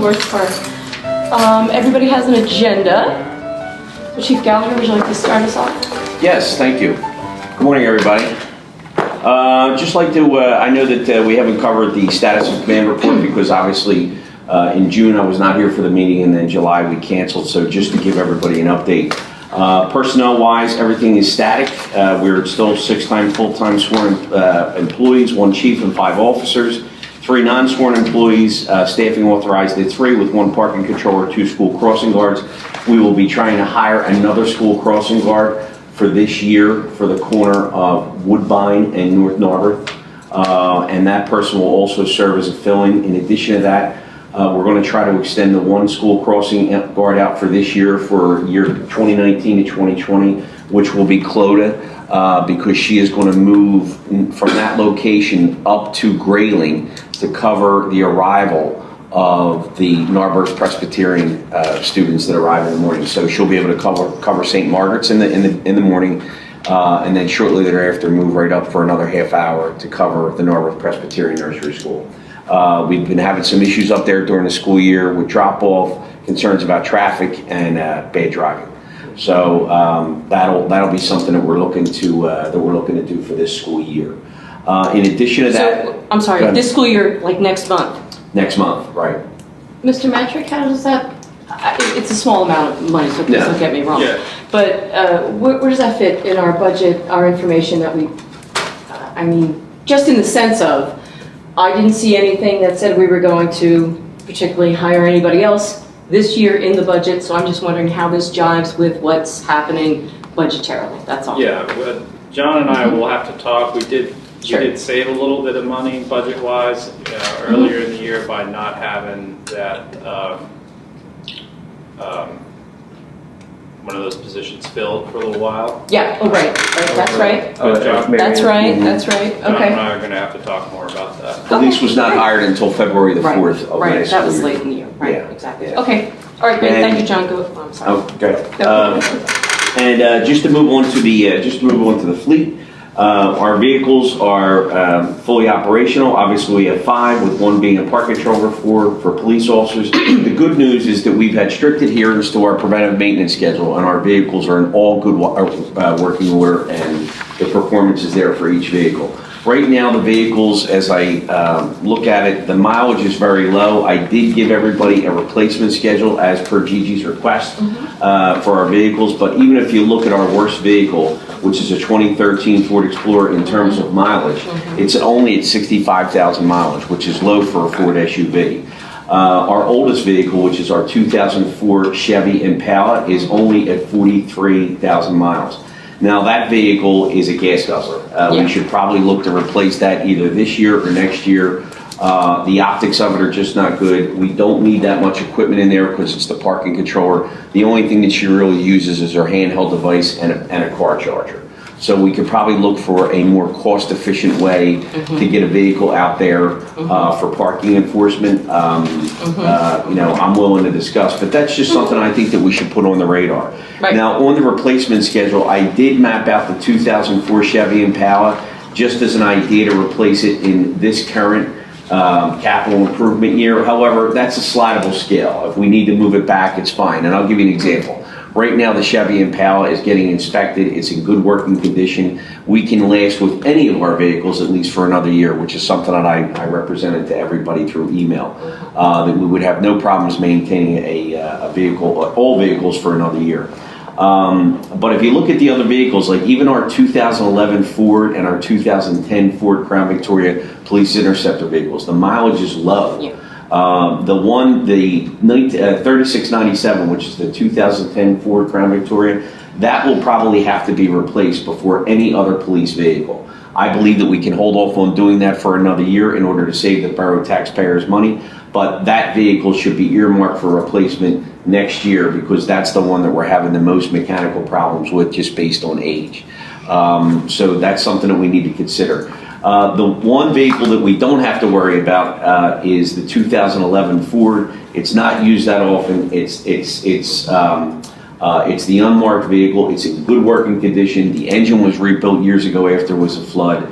Worth Park. Everybody has an agenda. Chief Gallagher, would you like to start us off? Yes, thank you. Good morning, everybody. Just like to, I know that we haven't covered the status of command report because obviously in June I was not here for the meeting, and then July we canceled, so just to give everybody an update. Personnel-wise, everything is static. We're still 6 full-time sworn employees, 1 chief and 5 officers, 3 non-sworn employees, staffing authorized at 3 with 1 parking controller, 2 school crossing guards. We will be trying to hire another school crossing guard for this year for the corner of Woodbine and North Narberth. And that person will also serve as a fill-in. In addition to that, we're going to try to extend the 1 school crossing guard out for this year for year 2019 to 2020, which will be Clodagh, because she is going to move from that location up to Grayling to cover the arrival of the Narberth Presbyterian students that arrive in the morning. So she'll be able to cover St. Margaret's in the morning, and then shortly thereafter move right up for another half hour to cover the Narberth Presbyterian Nursery School. We've been having some issues up there during the school year with drop-off, concerns about traffic, and bad driving. So that'll be something that we're looking to do for this school year. In addition to that, So, I'm sorry, this school year, like next month? Next month, right? Mr. Matrick, how does that, it's a small amount of money, so please Yeah. don't get me wrong. Yeah. But where does that fit in our budget, our information that we, I mean, just in the sense of, I didn't see anything that said we were going to particularly hire anybody else this year in the budget, so I'm just wondering how this jives with what's happening budgetarily, that's all. Yeah, John and I will have to talk. We did save a little bit of money budget-wise earlier in the year by not having that one of those positions filled for a little while. Yeah, oh, right, that's right. John, That's right, that's right, John and okay. I are going to have to talk more about that. Police was not hired until February the 4th of Right, last that was year. late in the year, right, Yeah, exactly. yeah. Okay, all right, great, And- thank you, John, go, I'm sorry. Oh, good. And just to move on to the fleet, our vehicles are fully operational. Obviously, we have 5, with 1 being a park controller for police officers. The good news is that we've had strict adherence to our preventive maintenance schedule, and our vehicles are in all good working order, and the performance is there for each vehicle. Right now, the vehicles, as I look at it, the mileage is very low. I did give everybody a replacement schedule as per Gigi's request for our vehicles, but even if you look at our worst vehicle, which is a 2013 Ford Explorer in terms of mileage, it's only at 65,000 mileage, which is low for a Ford SUV. Our oldest vehicle, which is our 2004 Chevy Impala, is only at 43,000 miles. Now that vehicle is a gas guzzler. We should probably look to replace that either this year or next year. The optics of it are just not good. We don't need that much equipment in there because it's the parking controller. The only thing that she really uses is her handheld device and a car charger. So we could probably look for a more cost-efficient way to get a vehicle out there for parking enforcement. I'm willing to discuss, but that's just something I think that we should put on the radar. Right. Now, on the replacement schedule, I did map out the 2004 Chevy Impala just as an idea to replace it in this current capital improvement year. However, that's a slidable scale. If we need to move it back, it's fine. And I'll give you an example. Right now, the Chevy Impala is getting inspected. It's in good working condition. We can last with any of our vehicles at least for another year, which is something that I represented to everybody through email, that we would have no problems maintaining a vehicle, all vehicles for another year. But if you look at the other vehicles, like even our 2011 Ford and our 2010 Ford Crown Victoria Police Interceptor vehicles, the mileage is low. Yeah. The 3697, which is the 2010 Ford Crown Victoria, that will probably have to be replaced before any other police vehicle. I believe that we can hold off on doing that for another year in order to save the borough taxpayers money, but that vehicle should be earmarked for replacement next year because that's the one that we're having the most mechanical problems with just based on age. So that's something that we need to consider. The one vehicle that we don't have to worry about is the 2011 Ford. It's not used that often. It's the unmarked vehicle. It's in good working condition. The engine was rebuilt years ago after there was a flood.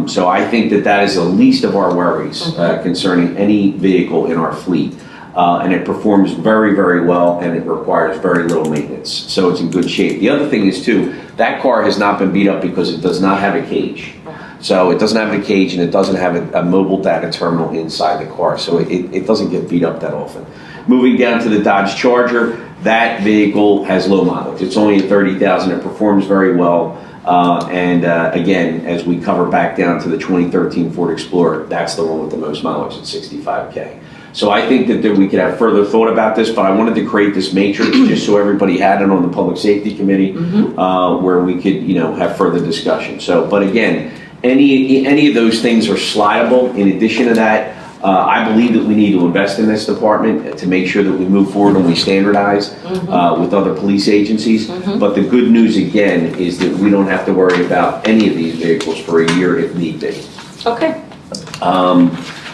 So I think that is the least of our worries concerning any vehicle in our fleet. and it performs very, very well, and it requires very little maintenance. So it's in good shape. The other thing is too, that car has not been beat up because it does not have a cage. So it doesn't have a cage, and it doesn't have a mobile data terminal inside the car. So it doesn't get beat up that often. Moving down to the Dodge Charger, that vehicle has low mileage. It's only at 30,000. It performs very well. Again, as we cover back down to the 2013 Ford Explorer, that's the one with the most mileage at 65K. So I think that we could have further thought about this, but I wanted to create this matrix just so everybody had it on the Public Safety Committee, where we could, have further discussion. So, but again, any of those things are slidable. In addition to that, I believe that we need to invest in this department to make sure that we move forward and we standardize with other police agencies. But the good news, again, is that we don't have to worry about any of these vehicles for a year if need be. Okay.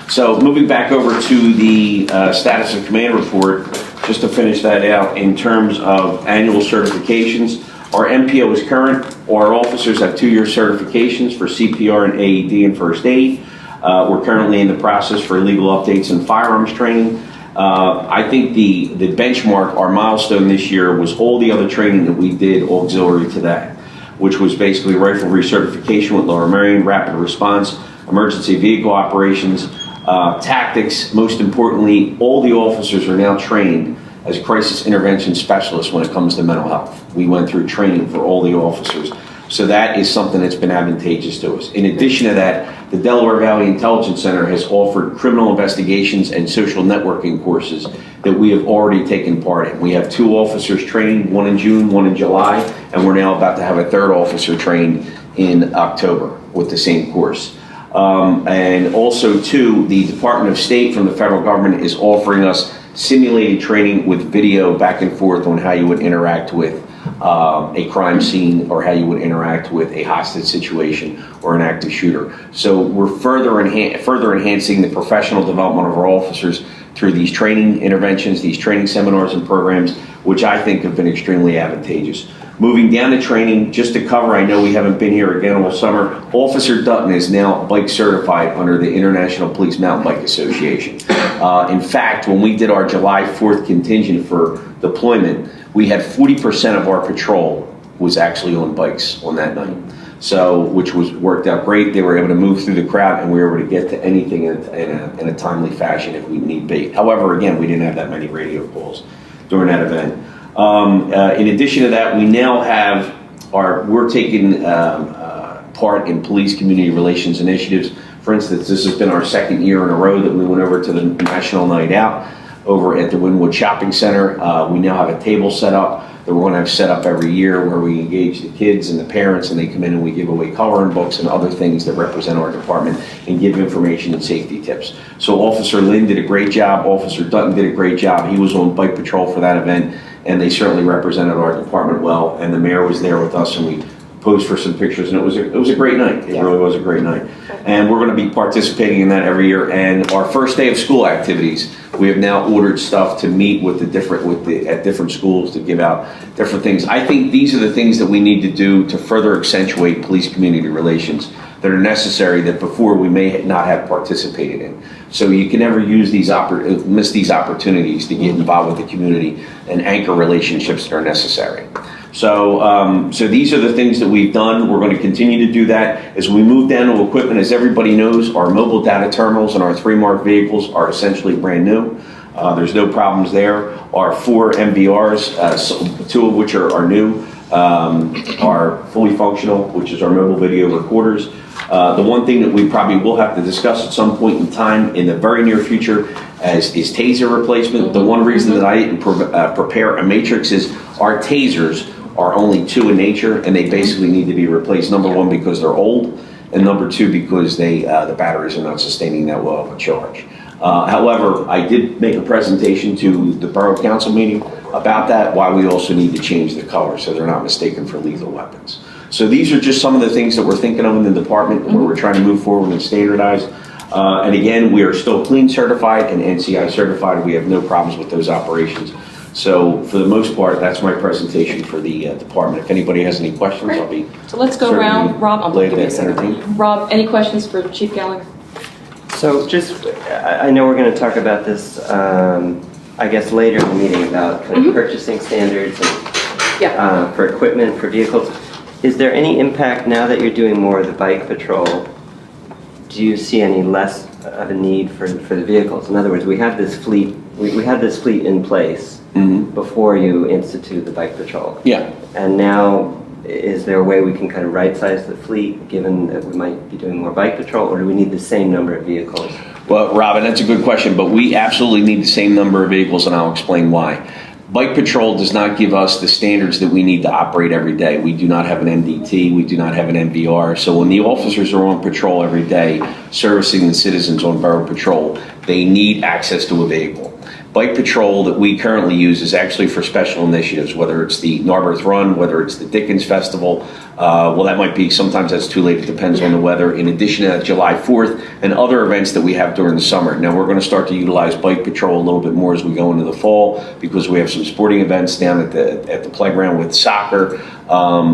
So moving back over to the status of command report, just to finish that out, in terms of annual certifications, our MPO is current. Our officers have 2-year certifications for CPR and AED and first aid. We're currently in the process for legal updates and firearms training. I think the benchmark, our milestone this year, was all the other training that we did auxiliary to that, which was basically rifle recertification with Lower Merion, rapid response, emergency vehicle operations, tactics. Most importantly, all the officers are now trained as crisis intervention specialists when it comes to mental health. We went through training for all the officers. So that is something that's been advantageous to us. In addition to that, the Delaware Valley Intelligence Center has offered criminal investigations and social networking courses that we have already taken part in. We have 2 officers trained, one in June, one in July, and we're now about to have a 3rd officer trained in October with the same course. And also, too, the Department of State from the federal government is offering us simulated training with video back and forth on how you would interact with a crime scene, or how you would interact with a hostage situation or an active shooter. So we're further enhancing the professional development of our officers through these training interventions, these training seminars and programs, which I think have been extremely advantageous. Moving down to training, just to cover, I know we haven't been here again all summer, Officer Dutton is now bike certified under the International Police Mountain Bike Association. In fact, when we did our July 4th contingent for deployment, we had 40% of our patrol was actually on bikes on that night. So, which worked out great. They were able to move through the crowd, and we were able to get to anything in a timely fashion if we need be. However, again, we didn't have that many radio calls during that event. In addition to that, we now have we're taking part in police community relations initiatives. For instance, this has been our 2nd year in a row that we went over to the National Night Out over at the Wynwood Shopping Center. We now have a table set up that we're going to have set up every year where we engage the kids and the parents, and they come in and we give away coloring books and other things that represent our department and give information and safety tips. So Officer Lynn did a great job. Officer Dutton did a great job. He was on bike patrol for that event, and they certainly represented our department well. And the mayor was there with us, and we posed for some pictures, and it was a great night. It really was a great night. And we're going to be participating in that every year. And our first day of school activities, we have now ordered stuff to meet with at different schools to give out different things. I think these are the things that we need to do to further accentuate police community relations that are necessary that before we may not have participated in. So you can never miss these opportunities to get involved with the community and anchor relationships that are necessary. So these are the things that we've done. We're going to continue to do that. As we move down to equipment, as everybody knows, our mobile data terminals and our 3 marked vehicles are essentially brand new. There's no problems there. Our 4 MVRs, 2 of which are new, are fully functional, which is our mobile video recorders. The one thing that we probably will have to discuss at some point in time in the very near future is Taser replacement. The one reason that I didn't prepare a matrix is our Tasers are only 2 in nature, and they basically need to be replaced. Number 1, because they're old, and number 2, because the batteries are not sustaining that well of a charge. However, I did make a presentation to the Borough Council meeting about that, why we also need to change the color so they're not mistaken for lethal weapons. So these are just some of the things that we're thinking of in the department where we're trying to move forward and standardize. And again, we are still clean certified and NCI certified. We have no problems with those operations. So for the most part, that's my presentation for the department. If anybody has any questions, Great. I'll be. So let's go around. Rob, I'm glad give me a to second. entertain. Rob, any questions for Chief Gallagher? So just, I know we're going to talk about this I guess, later in the meeting about kind of purchasing standards and, Yeah. for equipment, for vehicles. Is there any impact now that you're doing more of the bike patrol? Do you see any less of a need for the vehicles? In other words, we have this fleet. We had this fleet in place before you institute the bike patrol. Yeah. And now, is there a way we can kind of right-size the fleet, given that we might be doing more bike patrol, or do we need the same number of vehicles? Well, Robin, that's a good question, but we absolutely need the same number of vehicles, and I'll explain why. Bike patrol does not give us the standards that we need to operate every day. We do not have an MDT, we do not have an MVR. So when the officers are on patrol every day, servicing the citizens on borough patrol, they need access to a vehicle. Bike patrol that we currently use is actually for special initiatives, whether it's the Narberth Run, whether it's the Dickens Festival. Well, that might be, sometimes that's too late, it depends on the weather. In addition to July 4th and other events that we have during the summer. Now, we're going to start to utilize bike patrol a little bit more as we go into the fall because we have some sporting events down at the playground with soccer.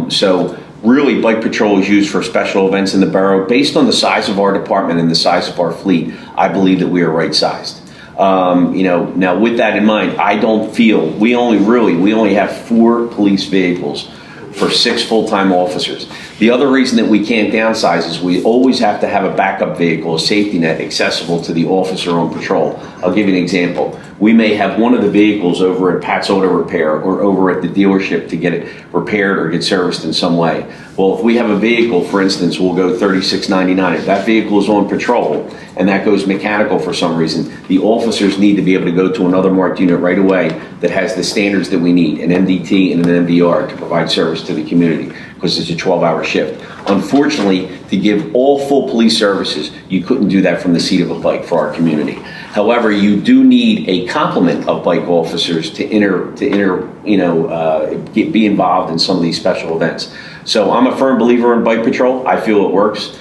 So really, bike patrol is used for special events in the borough. Based on the size of our department and the size of our fleet, I believe that we are right-sized. Now with that in mind, I don't feel, we only have 4 police vehicles for 6 full-time officers. The other reason that we can't downsize is we always have to have a backup vehicle, a safety net, accessible to the officer on patrol. I'll give you an example. We may have one of the vehicles over at Pat's Auto Repair or over at the dealership to get it repaired or get serviced in some way. Well, if we have a vehicle, for instance, we'll go $36.99. If that vehicle is on patrol and that goes mechanical for some reason, the officers need to be able to go to another marked unit right away that has the standards that we need, an MDT and an MVR, to provide service to the community, because it's a 12-hour shift. Unfortunately, to give all full police services, you couldn't do that from the seat of a bike for our community. However, you do need a complement of bike officers to be involved in some of these special events. So I'm a firm believer in bike patrol. I feel it works.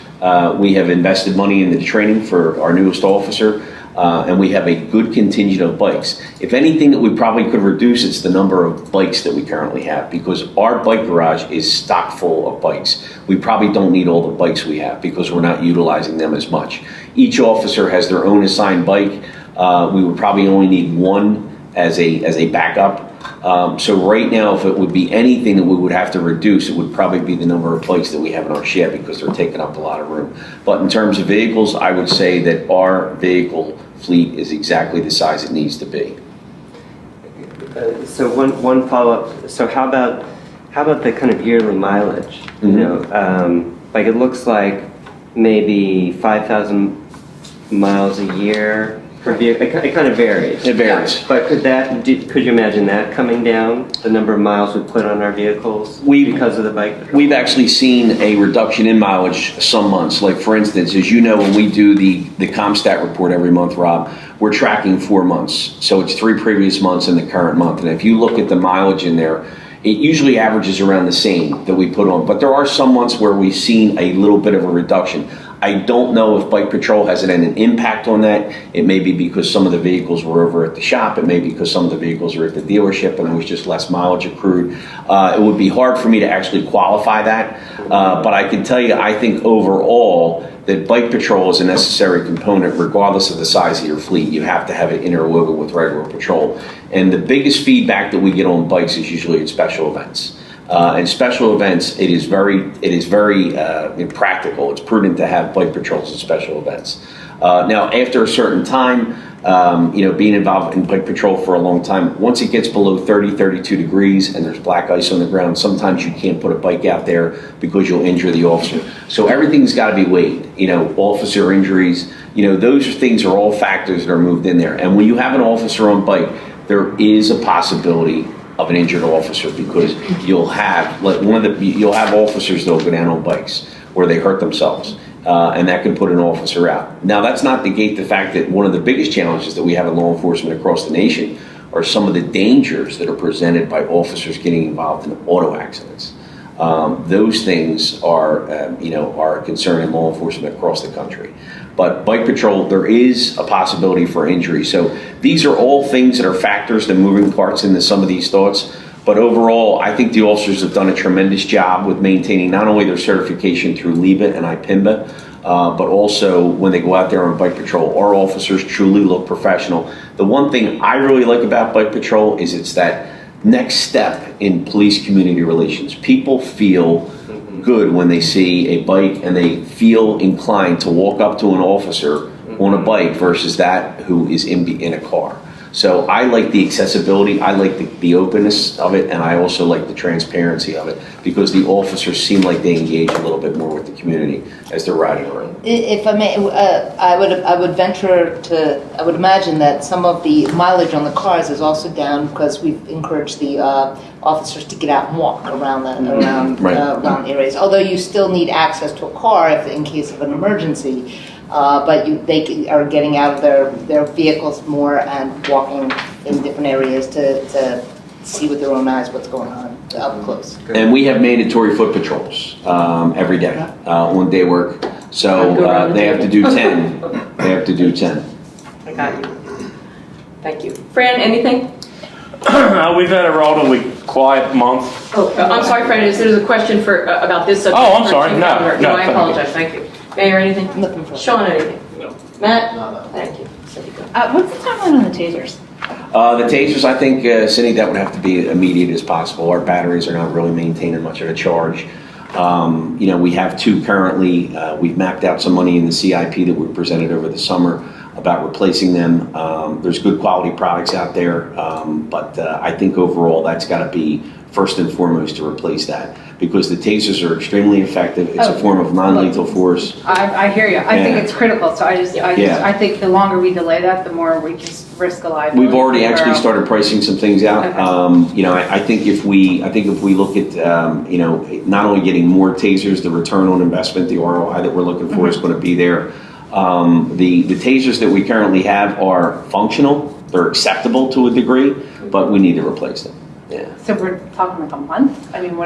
We have invested money in the training for our newest officer. And we have a good contingent of bikes. If anything that we probably could reduce, it's the number of bikes that we currently have, because our bike garage is stock full of bikes. We probably don't need all the bikes we have because we're not utilizing them as much. Each officer has their own assigned bike. We would probably only need one as a backup. So right now, if it would be anything that we would have to reduce, it would probably be the number of bikes that we have in our shed, because they're taking up a lot of room. But in terms of vehicles, I would say that our vehicle fleet is exactly the size it needs to be. So one follow-up. So how about the kind of yearly mileage? You know, like it looks like maybe 5,000 miles a year per vehicle. It kind of varies. It varies. But could you imagine that coming down, the number of miles we put on our vehicles because of the bike patrol? We've actually seen a reduction in mileage some months. Like, for instance, as you know, when we do the ComStat report every month, Rob, we're tracking 4 months. So it's 3 previous months and the current month. And if you look at the mileage in there, it usually averages around the same that we put on. But there are some months where we've seen a little bit of a reduction. I don't know if bike patrol has had an impact on that. It may be because some of the vehicles were over at the shop. It may be because some of the vehicles are at the dealership and there was just less mileage accrued. It would be hard for me to actually qualify that. But I can tell you, I think overall that bike patrol is a necessary component regardless of the size of your fleet. You have to have it interwoven with regular patrol. And the biggest feedback that we get on bikes is usually at special events. And special events, it is very impractical. It's prudent to have bike patrols at special events. Now, after a certain time, being involved in bike patrol for a long time, once it gets below 30, 32 degrees and there's black ice on the ground, sometimes you can't put a bike out there because you'll injure the officer. So everything's got to be weighed. Officer injuries, those things are all factors that are moved in there. And when you have an officer on bike, there is a possibility of an injured officer, because you'll have officers that'll go down on bikes where they hurt themselves, and that can put an officer out. Now, that's not negate the fact that one of the biggest challenges that we have in law enforcement across the nation are some of the dangers that are presented by officers getting involved in auto accidents. Those things are a concern in law enforcement across the country. But bike patrol, there is a possibility for injury. So these are all things that are factors and moving parts into some of these thoughts. But overall, I think the officers have done a tremendous job with maintaining not only their certification through LEBA and IPIMBA, but also when they go out there on bike patrol, our officers truly look professional. The one thing I really like about bike patrol is it's that next step in police community relations. People feel good when they see a bike and they feel inclined to walk up to an officer on a bike versus that who is in a car. So I like the accessibility, I like the openness of it, and I also like the transparency of it, because the officers seem like they engage a little bit more with the community as they're riding around. If I may, I would venture to, I would imagine that some of the mileage on the cars is also down because we've encouraged the officers to get out and walk around around areas. Although you still need access to a car in case of an emergency. But they are getting out of their vehicles more and walking in different areas to see with their own eyes what's going on up close. And we have mandatory foot patrols every day on day work. So they have to do 10. They have to do 10. I got you. Thank you. Fran, anything? We've had a relatively quiet month. Oh, I'm sorry, Fran, there's a question about this subject. Oh, I'm sorry. No, I apologize. Thank you. Mayor, anything? Nothing further. Sean, anything? No. Matt? Thank you. Cindy, go. What's the timeline on the tasers? The tasers, I think, Cindy, that would have to be immediate as possible. Our batteries are not really maintaining much of a charge. We have 2 currently. We've mapped out some money in the CIP that we presented over the summer about replacing them. There's good quality products out there, but I think overall that's got to be first and foremost to replace that, because the tasers are extremely effective. It's a form of non-lethal force. I hear you. I think Yeah. it's critical. So I think the longer we delay that, the more we just risk a liability. We've already actually started pricing some things out. Okay. I think if we look at not only getting more tasers, the return on investment, the ROI that we're looking for is going to be there. The tasers that we currently have are functional. They're acceptable to a degree, but we need to replace them. Yeah. So we're talking like a month? I mean,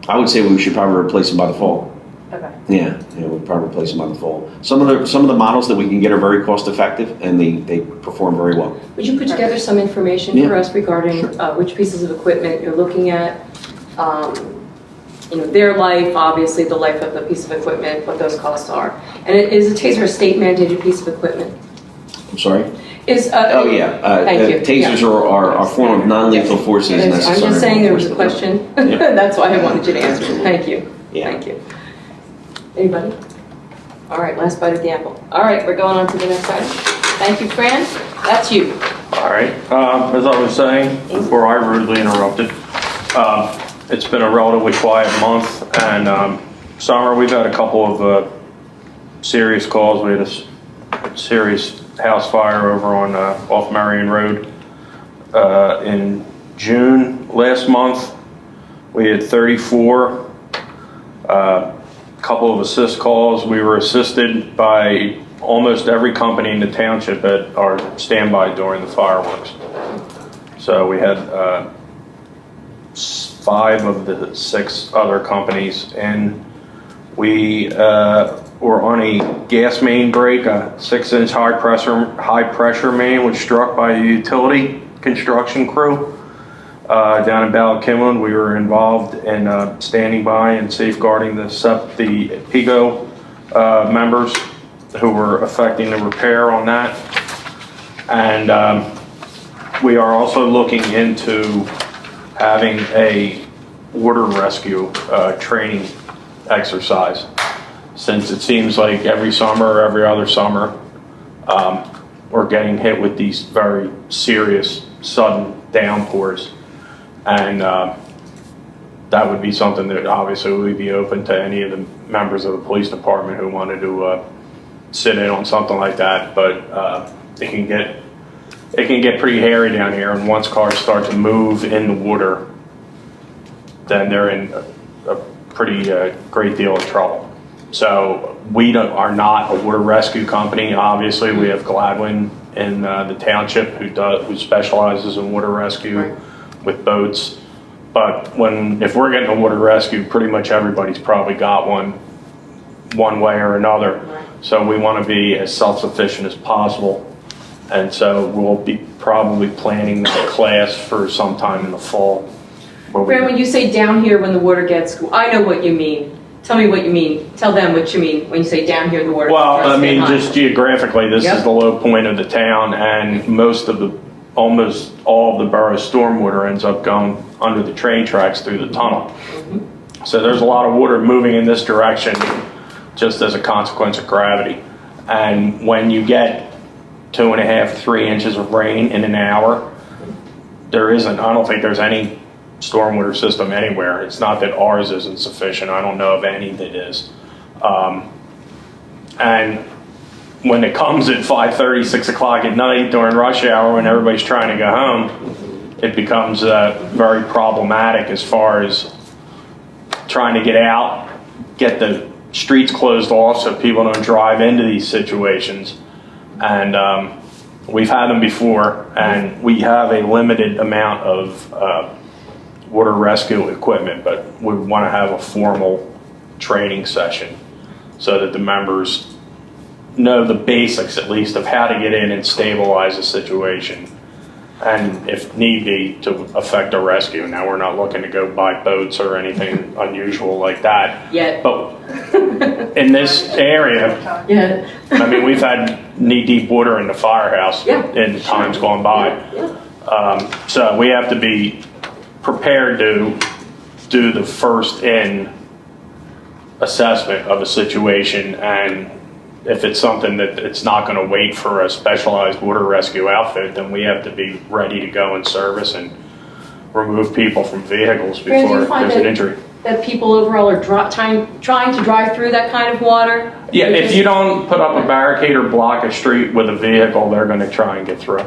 I would say we should probably replace them by the fall. okay. Yeah, we'll probably replace them by the fall. Some of the models that we can get are very cost effective, and they perform very well. Would you put together some information for us regarding which pieces of equipment you're looking at? Their life, obviously the life of the piece of equipment, what those costs are. And is a taser a state mandated piece of equipment? I'm sorry? Thank you. Tasers are a form of non-lethal force as necessary. I'm just saying there was a question. That's why I wanted you to answer. Thank you. Yeah. Thank you. Anybody? All right, last bite at the apple. All right, we're going on to the next item. Thank you, Fran. That's you. All right. As I was saying before I rudely interrupted, it's been a relatively quiet month, and summer we've had a couple of serious calls. We had a serious house fire over on off Marion Road in June last month. We had 34. Couple of assist calls. We were assisted by almost every company in the township at our standby during the fireworks. So we had 5 of the 6 other companies, and we were on a gas main break. A 6-inch high pressure main was struck by a utility construction crew. Down in Ballackinwood, we were involved in standing by and safeguarding the PIGO members who were affecting the repair on that. And we are also looking into having a water rescue training exercise, since it seems like every summer or every other summer we're getting hit with these very serious sudden downpours. And that would be something that obviously we'd be open to any of the members of the police department who wanted to sit in on something like that. But it can get pretty hairy down here, and once cars start to move in the water, then they're in a pretty great deal of trouble. So we are not a water rescue company. Obviously, we have Gladwin in the township who specializes in water rescue with boats. But if we're getting a water rescue, pretty much everybody's probably got one way or another. So we want to be as self-sufficient as possible. And so we'll be probably planning that class for sometime in the fall. Fran, when you say down here when the water gets, I know what you mean. tell me what you mean. Tell them what you mean when you say down here the water. Well, I starts mean, getting high. just geographically, this Yep. is the low point of the town, and almost all of the borough's stormwater ends up going under the train tracks through the tunnel. So there's a lot of water moving in this direction just as a consequence of gravity. And when you get 2.5, 3 inches of rain in an hour, I don't think there's any stormwater system anywhere. It's not that ours isn't sufficient. I don't know of any that is. And when it comes at 5:30, 6 o'clock at night during rush hour when everybody's trying to go home, it becomes very problematic as far as trying to get out, get the streets closed off so people don't drive into these situations. And we've had them before, and we have a limited amount of water rescue equipment, but we want to have a formal training session so that the members know the basics, at least, of how to get in and stabilize a situation, and if need be, to effect a rescue. Now, we're not looking to go buy boats or anything unusual like that. Yet. But in this area, Yeah. I mean, we've had knee-deep water in the firehouse Yeah. in times gone by. So we have to be prepared to do the first-in assessment of a situation, and if it's something that it's not going to wait for a specialized water rescue outfit, then we have to be ready to go in service and remove people from vehicles Brandon, do before you find there's an injury. that people overall are trying to drive through that kind of water? Yeah, if you don't put up a barricade or block a street with a vehicle, they're going to try and get through.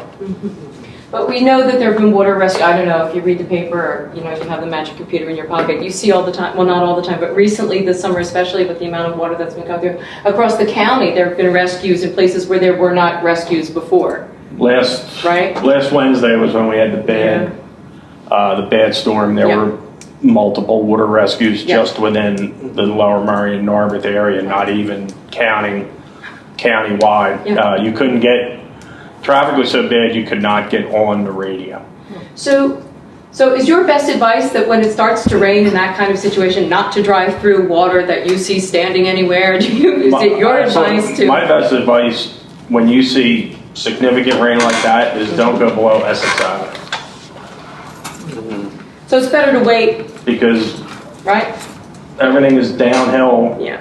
But we know that there have been water rescue. I don't know if you read the paper or you have the magic computer in your pocket. You see all the time. Well, not all the time, but recently this summer, especially with the amount of water that's been coming through across the county, there have been rescues in places where there were not rescues before. Last Wednesday was when we had the bad storm. There were multiple water rescues just within the Lower Murray and Narberth area, not even counting countywide. You couldn't get. Traffic was so bad you could not get on the radio. So is your best advice that when it starts to rain in that kind of situation, not to drive through water that you see standing anywhere? Is it your advice to? My best advice when you see significant rain like that is don't go below Essex Avenue. So it's better to wait, Because right? everything is downhill Yeah.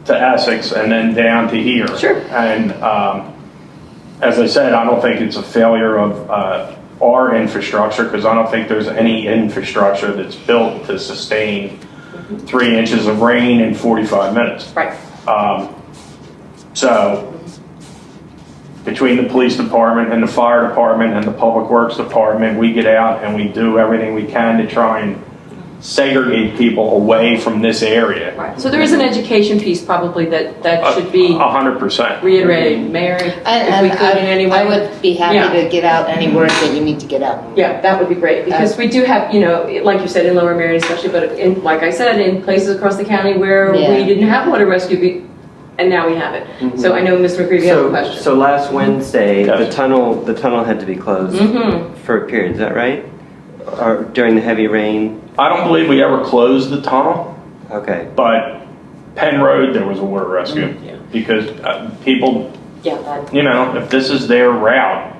to Essex and then down to here. Sure. And as I said, I don't think it's a failure of our infrastructure, because I don't think there's any infrastructure that's built to sustain 3 inches of rain in 45 minutes. Right. So between the police department and the fire department and the public works department, we get out and we do everything we can to try and segregate people away from this area. Right. So there is an education piece probably that should be 100%. reiterated. Mary, if And we could in any way. I would be happy to get out any word that you need to get out. Yeah, that would be great, because we do have, like you said, in Lower Merion especially, but like I said, in places across the county where we didn't have water rescue, and now we have it. So I know, Mr. McCreevy, you have a question. So last Wednesday, Yes. the tunnel had to be closed for a period, is that right? Or during the heavy rain? I don't believe we ever closed the tunnel, Okay. but Penn Road, there was a water rescue. Because people, Yeah, that. if this is their route,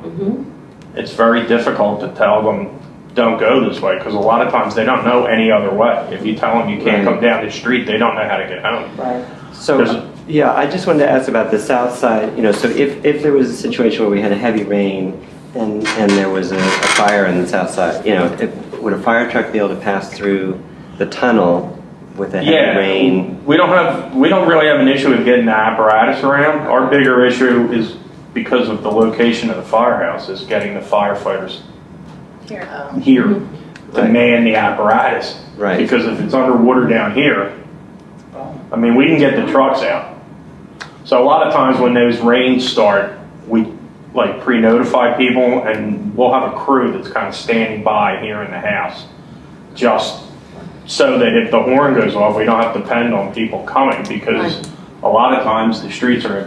it's very difficult to tell them, don't go this way, because a lot of times they don't know any other way. If you tell them you can't come down the street, they don't know how to get home. Right. So, yeah, I just wanted to ask about the south side, so if there was a situation where we had a heavy rain and there was a fire on the south side, would a fire truck be able to pass through the tunnel with a heavy rain? We don't really have an issue with getting the apparatus around. Our bigger issue is because of the location of the firehouse, is getting the firefighters here to man the apparatus. Right. Because if it's underwater down here, I mean, we can get the trucks out. So a lot of times when those rains start, we pre-notify people, and we'll have a crew that's kind of standing by here in the house, just so that if the horn goes off, we don't have to depend on people coming, because a lot of times the streets are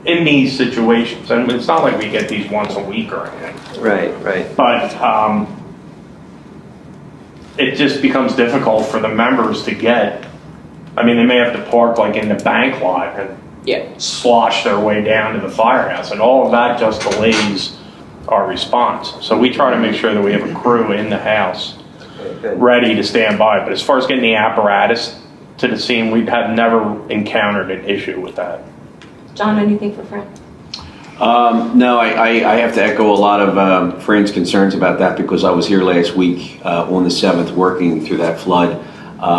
in these situations, and it's not like we get these once a week or anything. Right. But it just becomes difficult for the members to get I mean, they may have to park like in the bank lot and Yeah. slosh their way down to the firehouse, and all of that just delays our response. So we try to make sure that we have a crew in the house Good. ready to stand by. But as far as getting the apparatus to the scene, we have never encountered an issue with that. John, anything for Fran? No, I have to echo a lot of Fran's concerns about that because I was here last week on the 7th working through that flood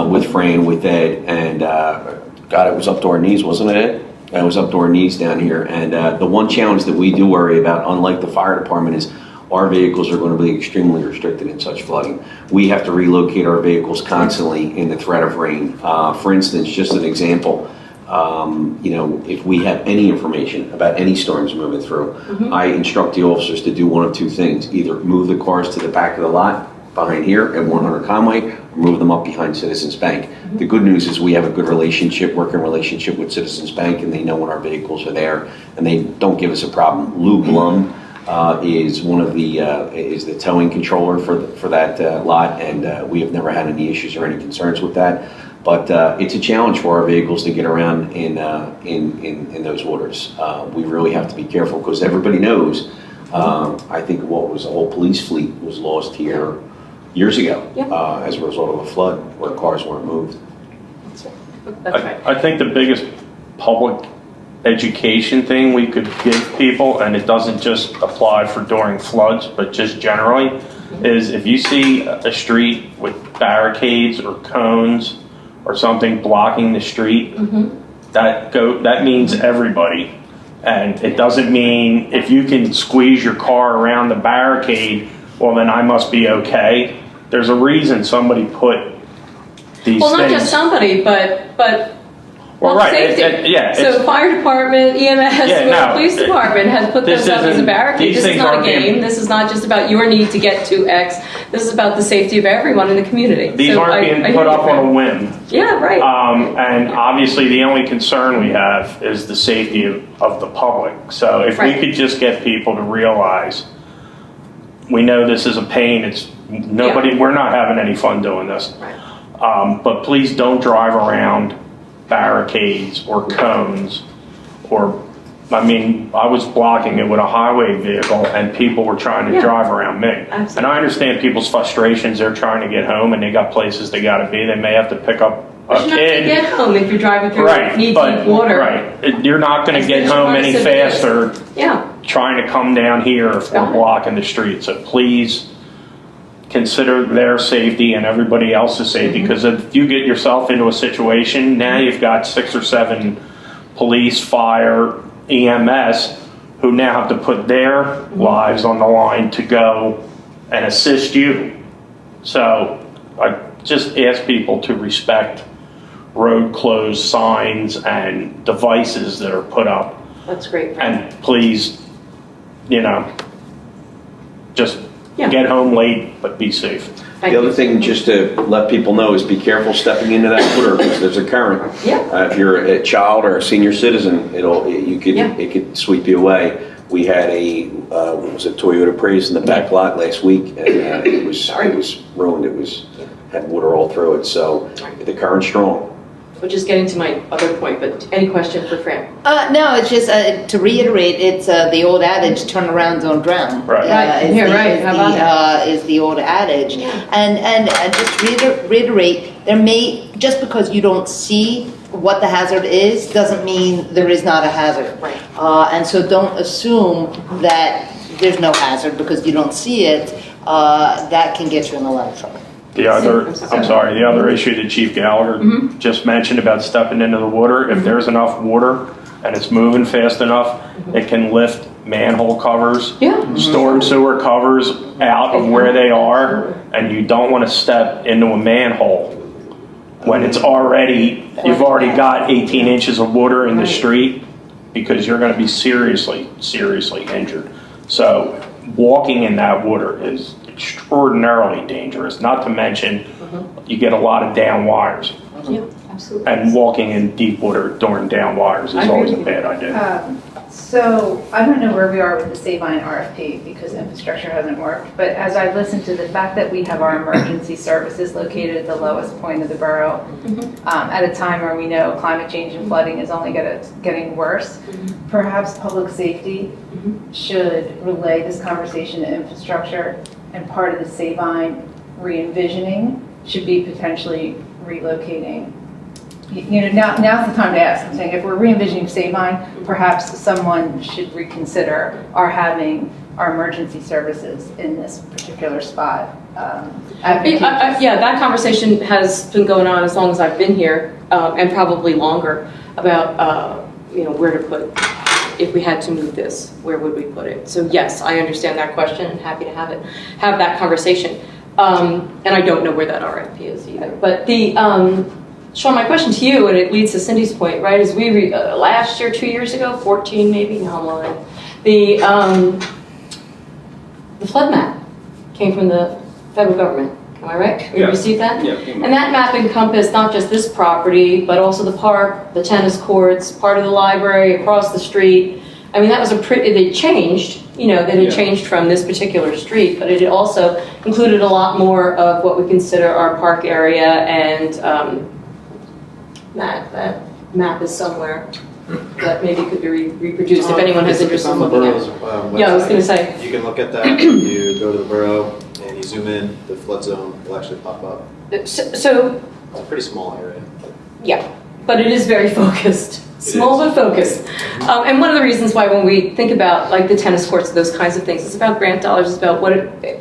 with Fran, with Ed, and God, it was up to our knees, wasn't it, Ed? It was up to our knees down here. And the one challenge that we do worry about, unlike the fire department, is our vehicles are going to be extremely restricted in such flooding. We have to relocate our vehicles constantly in the threat of rain. For instance, just an example, if we have any information about any storms moving through, I instruct the officers to do one of two things: either move the cars to the back of the lot behind here at 100 Conway, or move them up behind Citizens Bank. The good news is we have a good working relationship with Citizens Bank, and they know when our vehicles are there, and they don't give us a problem. Lou Blum is one of the is the towing controller for that lot, and we have never had any issues or any concerns with that. But it's a challenge for our vehicles to get around in those waters. We really have to be careful because everybody knows. I think what was the whole police fleet was lost here years ago as a result of a flood where cars weren't moved. That's right. I think the biggest public education thing we could give people, and it doesn't just apply for during floods, but just generally, is if you see a street with barricades or cones or something blocking the street, that means everybody. And it doesn't mean if you can squeeze your car around the barricade, well, then I must be okay. There's a reason somebody put these Well, not things. just somebody, but Well, right, safety. it's- So fire department, EMS, police department has put This themselves as a isn't- barricade. these This is things not a aren't being- game. This is not just about your need to get to X. This is about the safety of everyone in the community. These So aren't I being hear put you, up on a Fran. whim. Yeah, right. And obviously, the only concern we have is the safety of the public. So if we Right. could just get people to realize, we know this is a pain. We're not having any fun doing this. Right. But please don't drive around barricades or cones I was blocking it with a highway vehicle and people were trying to drive around me. Absolutely. And I understand people's frustrations. They're trying to get home and they got places they got to be. They may have to pick up But a you're not going to kid. get home if you're driving through knee-deep water. Right. You're not going to As get much home as any it is. faster Yeah. trying to come down here if we're Got it. blocking the street. So please consider their safety and everybody else's safety, because if you get yourself into a situation, now you've got 6 or 7 police, fire, EMS, who now have to put their lives on the line to go and assist you. So I just ask people to respect road closed signs and devices that are put up. That's great, Fran. And please, just Yeah. get home late, but be safe. Thank The you. other thing, just to let people know, is be careful stepping into that water because there's a current. Yeah. If you're a child or a senior citizen, it could sweep you away. We had a Toyota Prius in the back lot last week, and it was ruined. Had water all through it. So the current's strong. Which is getting to my other point, but any question for Fran? No, it's just to reiterate. It's the old adage: "Turn around, don't drown." Right. Right. Yeah, right. How about Is the old adage, Yeah. and just reiterate. There may just because you don't see what the hazard is doesn't mean there is not a hazard. Right. And so don't assume that there's no hazard because you don't see it. That can get you in a lot of trouble. The other issue that Chief Gallagher just mentioned about stepping into the water, if there's enough water and it's moving fast enough, it can lift manhole covers, storm sewer covers out of where they are, and you don't want to step into a manhole when you've already got 18 inches of water in the street, because you're going to be seriously injured. So walking in that water is extraordinarily dangerous, not to mention you get a lot of down wires. Yeah, absolutely. And walking in deep water during down wires is always a bad idea. So I don't know where we are with the Sabine RFP because infrastructure hasn't worked. But as I listened to the fact that we have our emergency services located at the lowest point of the borough, at a time where we know climate change and flooding is only getting worse, perhaps public safety should relay this conversation to infrastructure, and part of the Sabine re-envisioning should be potentially relocating. You know, now's the time to ask. I'm saying if we're re-envisioning Sabine, perhaps someone should reconsider our having our emergency services in this particular spot. Yeah, that conversation has been going on as long as I've been here, and probably longer, about you know, where to put, if we had to move this, where would we put it? So yes, I understand that question and happy to have that conversation. And I don't know where that RFP is either. But the Sean, my question to you, and it leads to Cindy's point, right, is we last year, 2 years ago, 14 maybe, no, I'm lying. The flood map came from the federal government. Am I right? We received that? Yeah. And that map encompassed not just this property, but also the park, the tennis courts, part of the library, across the street. I mean, that was they changed, you know, that it changed from this particular street, but it also included a lot more of what we consider our park area, and that map is somewhere that maybe could be reproduced if anyone has interest in looking at it. Yeah, I was going to say. You can look at that. You go to the borough and you zoom in, the flood zone will actually pop up. So It's a pretty small area. yeah, but it is very focused. Small but focused. And one of the reasons why when we think about like the tennis courts, those kinds of things, it's about grant dollars, it's about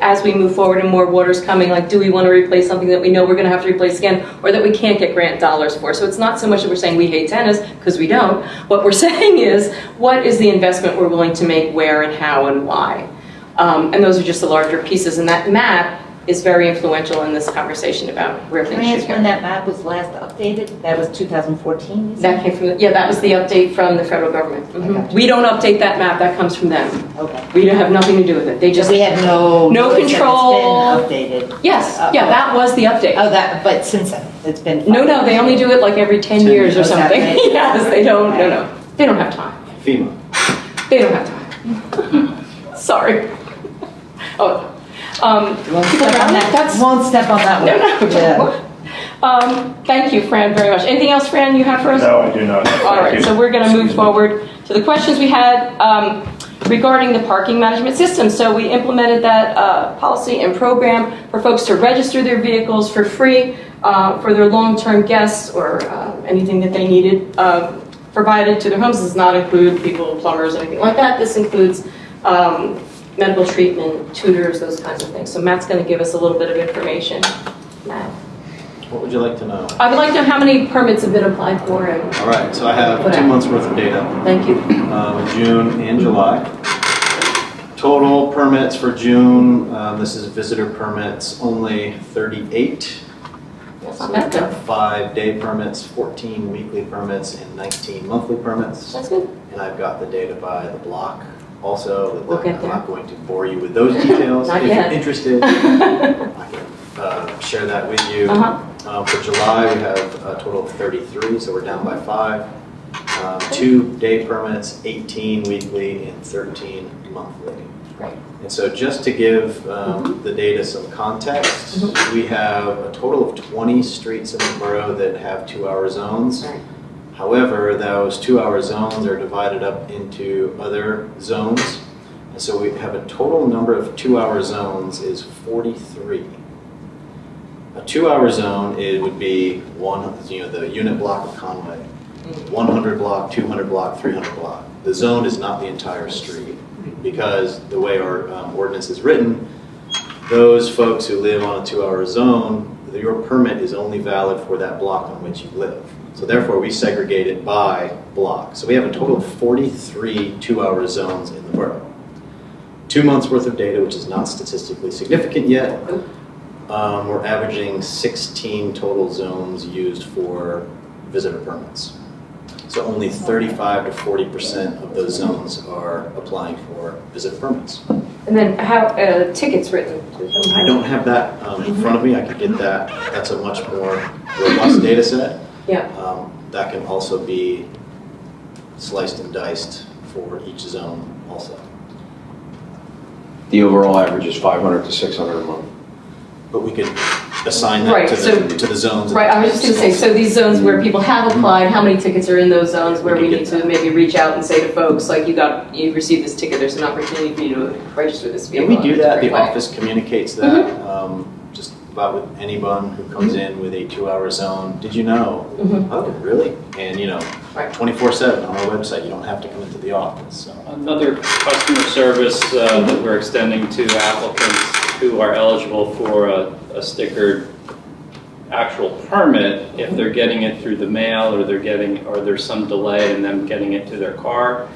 as we move forward and more water's coming, like do we want to replace something that we know we're going to have to replace again, or that we can't get grant dollars for? So it's not so much that we're saying we hate tennis, because we don't. What we're saying is, what is the investment we're willing to make, where and how and why? And those are just the larger pieces, and that map is very influential in this conversation about where Can things I should ask go. when that map was last updated? That was 2014? That came from, that was the update from the federal government. I got you. We don't update that map, that comes from them. Okay. We don't have nothing to do with it. They just, We have no notice that control. It's been updated. yes, yeah, that was the update. Oh, but since then, it's been. No, they only do it like every 10 years or Is that something. right? Yes, they don't, no. They don't have time. FEMA. They don't have time. Sorry. Oh, people around that, that's, Won't step on that one. no. Thank you, Fran, very much. Anything else, Fran, you have for us? No, I do not. All right, so we're going to move forward to the questions we had regarding the parking management system. So we implemented that policy and program for folks to register their vehicles for free for their long-term guests or anything that they needed provided to their homes. This does not include people, plumbers, anything like that. This includes medical treatment, tutors, those kinds of things. So Matt's going to give us a little bit of information. Matt. What would you like to know? I would like to know how many permits have been applied for. And All right, so I have 2 months worth of data, thank you. June and July. Total permits for June, this is visitor permits, only 38. That's So not we've bad, got though. 5 day permits, 14 weekly permits, and 19 monthly permits. That's good. And I've got the data by the block also. We'll get I'm there. not going to bore you with those details. Not If yet. you're interested, I can share that with you. For July, we have a total of 33, so we're down by 5. 2 day permits, 18 weekly, and 13 monthly. Great. And so just to give the data some context, we have a total of 20 streets in the borough that have 2-hour zones. Right. However, those 2-hour zones are divided up into other zones. And so we have a total number of 2-hour zones is 43. A 2-hour zone, it would be the unit block of Conway, 100 block, 200 block, 300 block. The zone is not the entire street, because the way our ordinance is written, those folks who live on a 2-hour zone, your permit is only valid for that block on which you live. So therefore, we segregate it by block. So we have a total of 43 2-hour zones in the borough. 2 months worth of data, which is not statistically significant yet. We're averaging 16 total zones used for visitor permits. So only 35 to 40% of those zones are applying for visitor permits. And then how tickets written? I don't have that in front of me. I could get that. That's a much more robust data set. Yeah. That can also be sliced and diced for each zone also. The overall average is 500 to 600 a month. But we could assign that Right, to so- the zones. Right, I was just gonna say, so these zones where people have applied, how many tickets are in those zones where we need to maybe reach out and say to folks, like, you received this ticket, there's an opportunity for you to register this Yeah, vehicle. we do in a that, the different way. office communicates that, just about with anyone who comes in with a 2-hour zone. Did you know? Oh, really? And, Right. 24/7 on our website, you don't have to come into the office, so. Another customer service that we're extending to applicants who are eligible for a stickered actual permit, if they're getting it through the mail or there's some delay in them getting it to their car,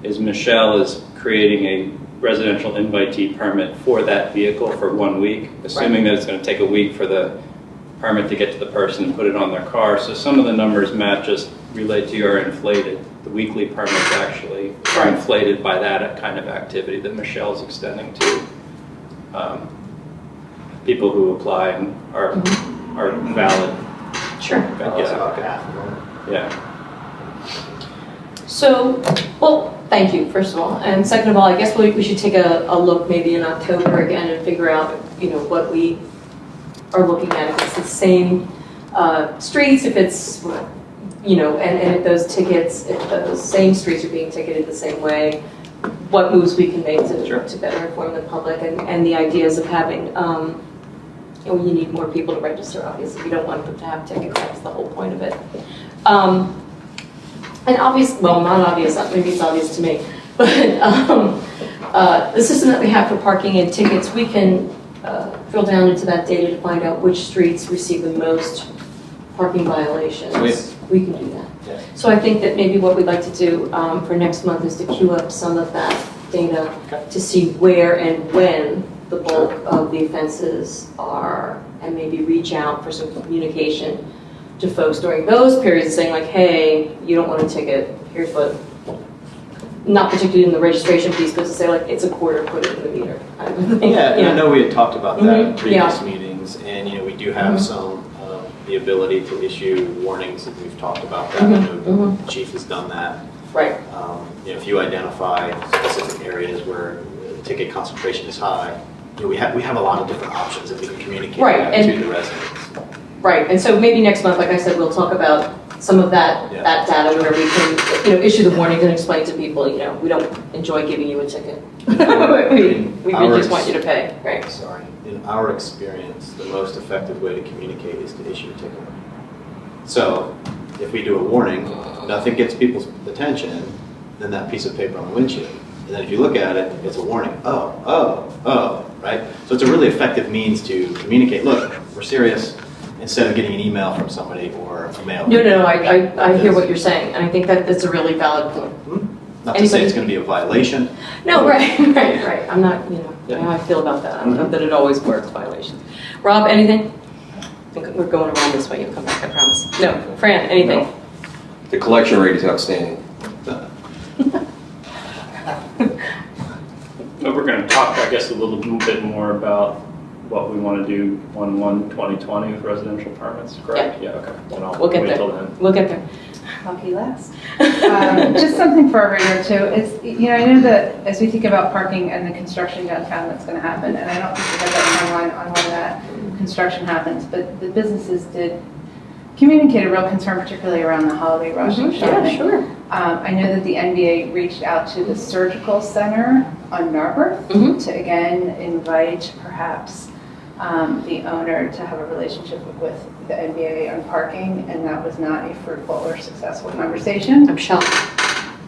is Michelle is creating a residential invitee permit for that vehicle for 1 week, assuming that it's going to take a week for the permit to get to the person and put it on their car. So some of the numbers, Matt, just relate to your inflated. The weekly permits actually are inflated by that kind of activity that Michelle's extending to people who apply and are valid. Sure. That's about half of them. Yeah. So, well, thank you, first of all. And second of all, I guess we should take a look maybe in October again and figure out, what we are looking at. If it's the same streets, if it's, and if those tickets, if those same streets are being ticketed the same way, what moves we can make to better inform the public and the ideas of having, you need more people to register, obviously. You don't want them to have tickets, that's the whole point of it. And not obvious, maybe it's obvious to me, but the system that we have for parking and tickets, we can drill down into that data to find out which streets receive the most parking violations. We can do that. Yeah. So I think that maybe what we'd like to do for next month is to queue up some of that data to see where and when the bulk of the offenses are, and maybe reach out for some communication to folks during those periods, saying like, hey, you don't want a ticket, here's what, not particularly in the registration piece, but to say like, it's a quarter, put it in the meter. Kind of thing. Yeah, and I know we had talked about that in previous Yeah. meetings, and we do have some, the ability to issue warnings, and we've talked about that. I know the chief has done that. Right. If you identify specific areas where the ticket concentration is high, we have a lot of different options that we can communicate Right, that to the residents. Right, and so maybe next month, like I said, we'll talk about some of that data where we can, issue the warnings and explain to people, we don't enjoy giving you a ticket. we just want you to pay, right? Sorry. In our experience, the most effective way to communicate is to issue a ticket. So if we do a warning, nothing gets people's attention, then that piece of paper on the windshield. And then if you look at it, it's a warning. Oh, right? So it's a really effective means to communicate, look, we're serious, instead of getting an email from somebody or a mail. No, I hear what you're saying, and I think that's a really valid point. Not to say it's going to be a violation. No, right. I'm not, how I feel about that. I don't know that it always works, violations. Rob, anything? I think we're going around this way, you'll come back, I promise. No, Fran, anything? No. The collection rate is outstanding. We're going to talk, I guess, a little bit more about what we want to do on 1/2020 with residential permits, correct? Yeah, okay. Then I'll We'll get wait there. till then. We'll get there. Lucky last. Just something for our radar too. It's, I know that as we think about parking and the construction downtown that's going to happen, and I don't think we have that timeline on when that construction happens, but the businesses did communicate a real concern, particularly around the holiday rush and shopping. Yeah, sure. I know that the NBA reached out to the surgical center on Narberth to again invite perhaps the owner to have a relationship with the NBA on parking, and that was not a fruitful or successful conversation. I'm shocked.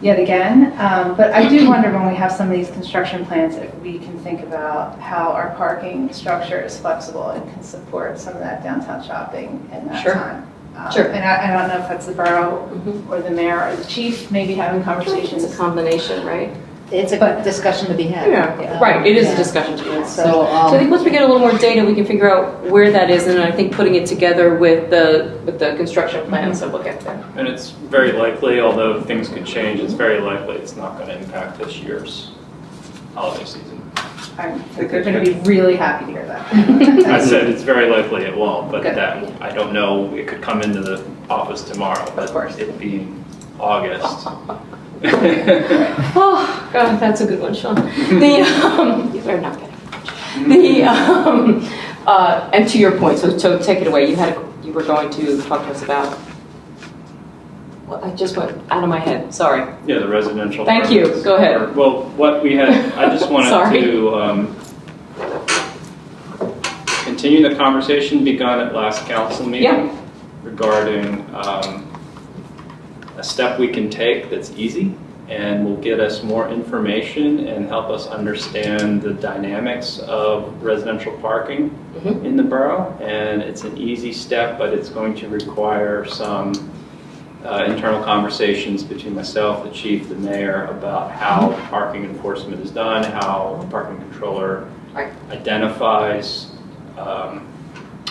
Yet again, but I do wonder when we have some of these construction plans if we can think about how our parking structure is flexible and can support some of that downtown shopping in that time. Sure. And I don't know if that's the borough or the mayor or the chief maybe having conversations. It's a combination, right? It's a discussion to be had. Right, it is a discussion to be had. So, So I think once we get a little more data, we can figure out where that is, and I think putting it together with the construction plan, so we'll get there. And it's very likely, although things could change, it's very likely it's not going to impact this year's holiday season. They're going to be really happy to hear that. I said it's very likely it won't, but Good. that, I don't know, it could come into the office tomorrow, but Of course. it being August, Oh, God, that's a good one, Sean. You better not get it. And to your point, so take it away. You were going to talk to us about, well, I just went out of my head, sorry. Yeah, the residential. Thank you. permits. Go ahead. Well, what we had, I just wanted Sorry. to continue the conversation begun at last council meeting Yeah. regarding a step we can take that's easy and will get us more information and help us understand the dynamics of residential parking Mhm. in the borough. And it's an easy step, but it's going to require some internal conversations between myself, the chief, the mayor, about how parking enforcement is done, how the parking controller Right. identifies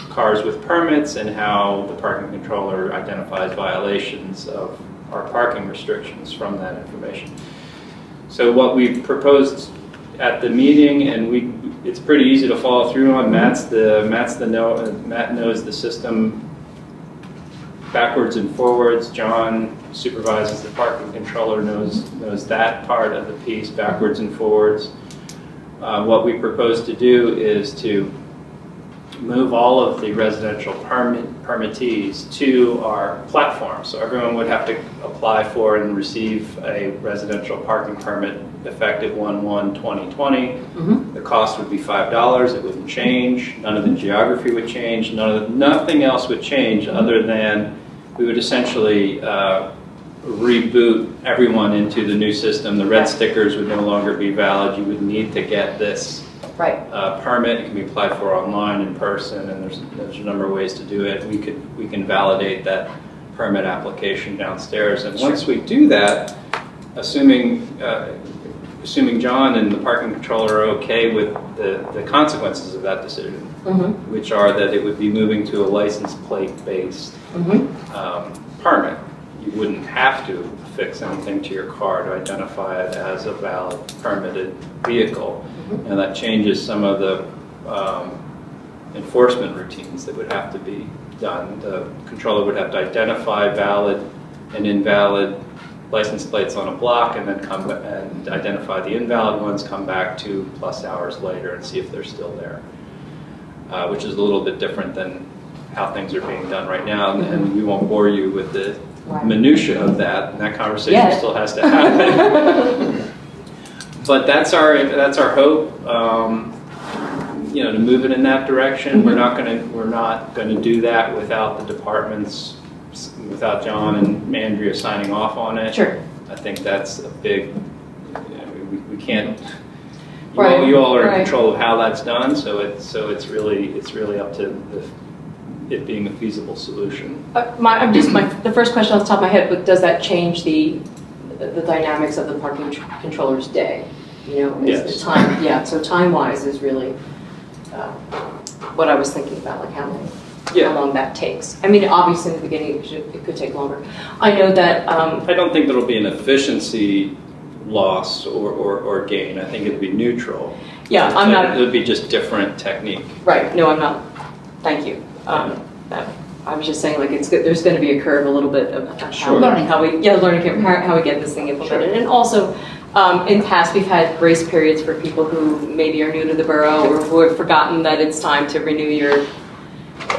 cars with permits, and how the parking controller identifies violations of our parking restrictions from that information. So what we proposed at the meeting, and it's pretty easy to follow through on. Matt knows the system backwards and forwards. John supervises the parking controller, knows that part of the piece backwards and forwards. What we propose to do is to move all of the residential permittees to our platform. So everyone would have to apply for and receive a residential parking permit effective 1/1/2020. Mhm. The cost would be $5. It wouldn't change. None of the geography would change. Nothing else would change other than we would essentially reboot everyone into the new system. The red stickers would no longer be valid. You would need to get this Right. permit. It can be applied for online, in person, and there's a number of ways to do it. We can validate that permit application downstairs, and once we do that, assuming John and the parking controller are okay with the consequences of that decision, Mhm. which are that it would be moving to a license plate based Mhm. permit. You wouldn't have to fix anything to your car to identify it as a valid permitted vehicle. And that changes some of the enforcement routines that would have to be done. The controller would have to identify valid and invalid license plates on a block, and then come and identify the invalid ones, come back 2+ hours later and see if they're still there, which is a little bit different than how things are being done right now. And we won't bore you with the minutia of that, and that conversation still has to happen. But that's our hope, to move it in that direction. We're not going to do that without the departments, without John and Andrea signing off on it. Sure. I think that's a big. We can't. Right. You all are in Right. control of how that's done, so it's really up to it being a feasible solution. The first question off the top of my head, but does that change the dynamics of the parking controller's day? Yes. The time, so time-wise is really what I was thinking about, like how long that takes. I mean, obviously in the beginning it could take longer. I know that. I don't think there'll be an efficiency loss or gain. I think it'd be neutral. Yeah, I'm not. It would be just different technique. Right. No, I'm not. Thank you. I was just saying, like, it's good. There's going to be a curve a little bit of Learning. learning curve, how we get this thing implemented, and also. In the past, we've had grace periods for people who maybe are new to the borough or who have forgotten that it's time to renew your,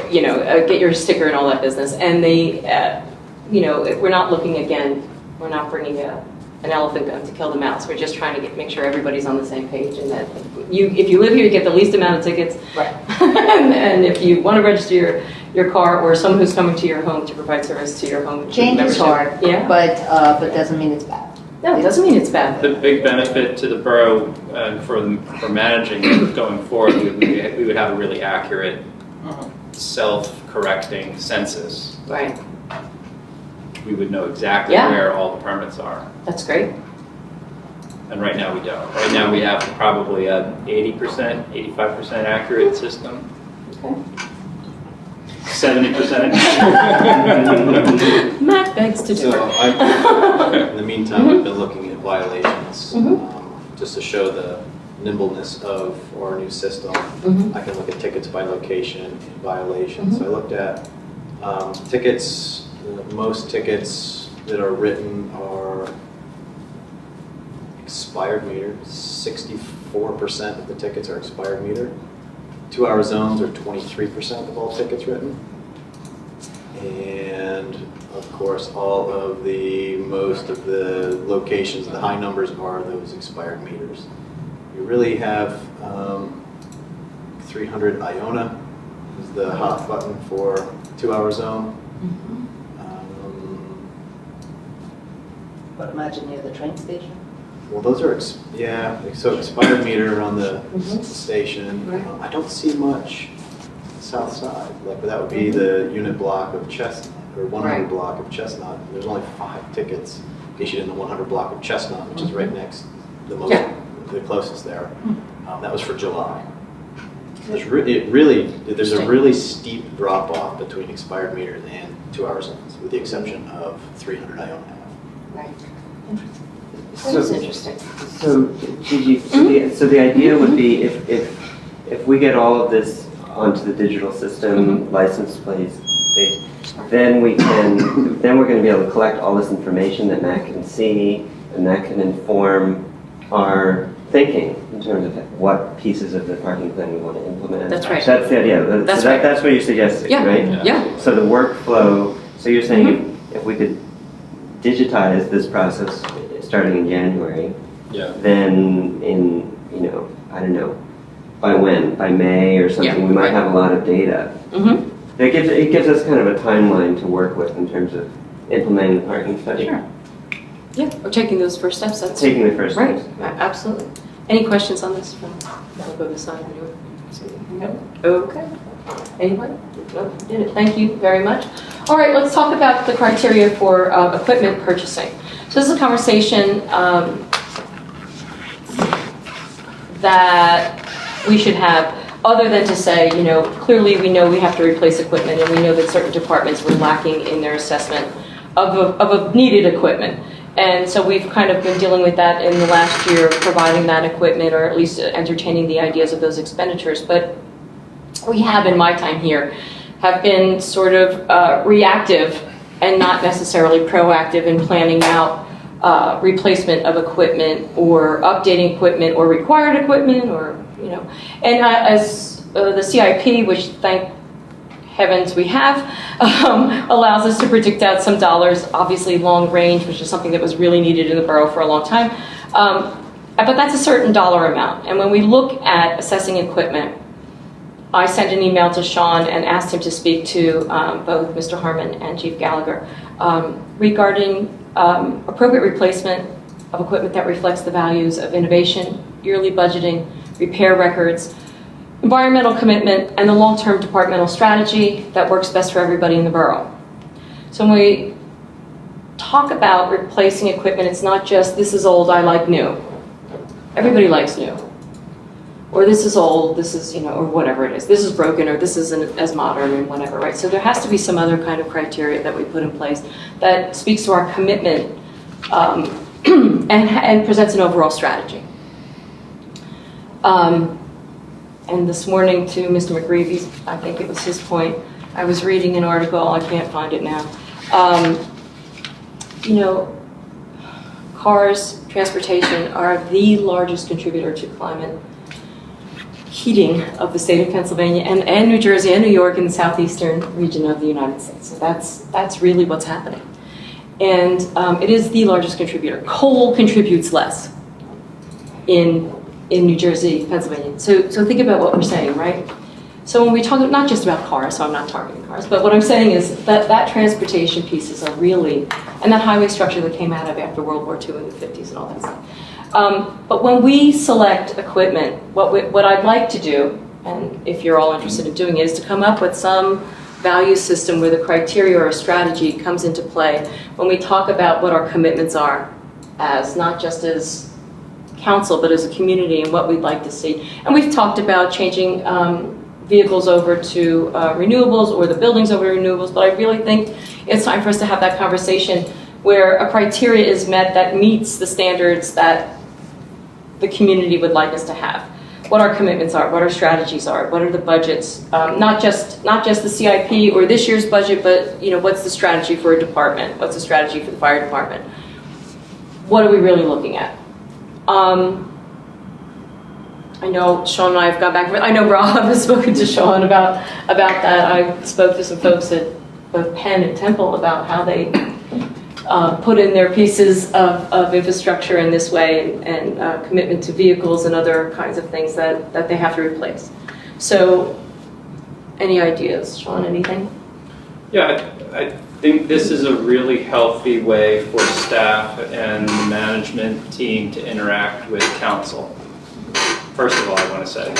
get your sticker and all that business. And we're not looking again, we're not bringing an elephant gun to kill the mouse. We're just trying to make sure everybody's on the same page, and that if you live here, you get the least amount of tickets. Right. and if you want to register your car, or someone who's coming to your home to provide service to your home. Change is hard, Yeah. but doesn't mean it's bad. No, it doesn't mean it's bad. The big benefit to the borough for managing it going forward, we would have a really accurate, self-correcting census. Right. We would know exactly where all the permits are. That's great. And right now we don't. Right now we have probably an 80%, 85% accurate system. Okay. 70%. Matt begs to So differ. in the meantime, I've been looking at violations, Mhm. just to show the nimbleness of our new system. Mhm. I can look at tickets by location and violations. So I looked at tickets. Most tickets that are written are expired meter. 64% of the tickets are expired meter. 2-hour zones are 23% of all tickets written. And of course, most of the locations, the high numbers are those expired meters. You really have 300 Iona is the hot button for 2-hour zone. But imagine near the train station. Well, those are, so expired meter on the station. Right. I don't see much south side, but that would be the unit block of Chestnut, or 100 Right. block of Chestnut. There's only 5 tickets issued in the 100 block of Chestnut, which is right next, the closest there. That was for July. There's there's a really steep drop off between expired meters and 2-hour zones, with the exception of 300 Iona Ave. Right. Interesting. That is interesting. So so the idea would be if we get all of this onto the digital system, license plates, then we're going to be able to collect all this information that Matt can see, and that can inform our thinking in terms of what pieces of the parking plan we want to implement. That's right. That's the idea. That's right. That's what you're suggesting, Yeah. right? Yeah. So the workflow. So you're saying if we could digitize this process starting in January, then in, I don't know, by when? By May or something, Yeah, we might right. have a lot of data. It gives us kind of a timeline to work with in terms of implementing the parking study. Sure. Yeah, or taking those first steps. That's Taking the first right. steps. Absolutely. Any questions on this? I'll go to the side. No. Okay. Anyone? No. Did it. Thank you very much. All right. Let's talk about the criteria for equipment purchasing. So this is a conversation that we should have, other than to say, clearly we know we have to replace equipment, and we know that certain departments were lacking in their assessment of needed equipment. And so we've kind of been dealing with that in the last year, providing that equipment, or at least entertaining the ideas of those expenditures. But we have, in my time here, have been sort of reactive and not necessarily proactive in planning out replacement of equipment or updating equipment or required equipment, or, And as the CIP, which thank heavens we have, allows us to predict out some dollars, obviously long range, which is something that was really needed in the borough for a long time. But that's a certain dollar amount. And when we look at assessing equipment, I sent an email to Sean and asked him to speak to both Mr. Harmon and Chief Gallagher regarding appropriate replacement of equipment that reflects the values of innovation, yearly budgeting, repair records, environmental commitment, and the long-term departmental strategy that works best for everybody in the borough. So when we talk about replacing equipment, it's not just, this is old, I like new. Everybody likes new. Or this is old, this is, or whatever it is. This is broken, or this isn't as modern, and whatever, right? So there has to be some other kind of criteria that we put in place that speaks to our commitment and presents an overall strategy. And this morning to Mr. McGreevy's, I think it was his point, I was reading an article, I can't find it now. Cars, transportation are the largest contributor to climate heating of the state of Pennsylvania and New Jersey and New York in the southeastern region of the United States. So that's really what's happening. And it is the largest contributor. Coal contributes less in New Jersey, Pennsylvania. So think about what we're saying, right? So when we talk not just about cars, so I'm not targeting cars, but what I'm saying is that transportation pieces are really, and that highway structure that came out of after World War II in the 50s and all that stuff. But when we select equipment, what I'd like to do, and if you're all interested in doing it, is to come up with some value system where the criteria or a strategy comes into play when we talk about what our commitments are, as not just as council, but as a community, and what we'd like to see. And we've talked about changing vehicles over to renewables, or the buildings over to renewables, but I really think it's time for us to have that conversation where a criteria is met that meets the standards that the community would like us to have. What our commitments are, what our strategies are, what are the budgets, not just the CIP or this year's budget, but what's the strategy for a department? What's the strategy for the fire department? What are we really looking at? I know Sean and I have gone back and forth. I know Rob has spoken to Sean about that. I spoke to some folks at both Penn and Temple about how they put in their pieces of infrastructure in this way and commitment to vehicles and other kinds of things that they have to replace. So, any ideas, Sean, anything? Yeah, I think this is a really healthy way for staff and the management team to interact with council. First of all, I want to say,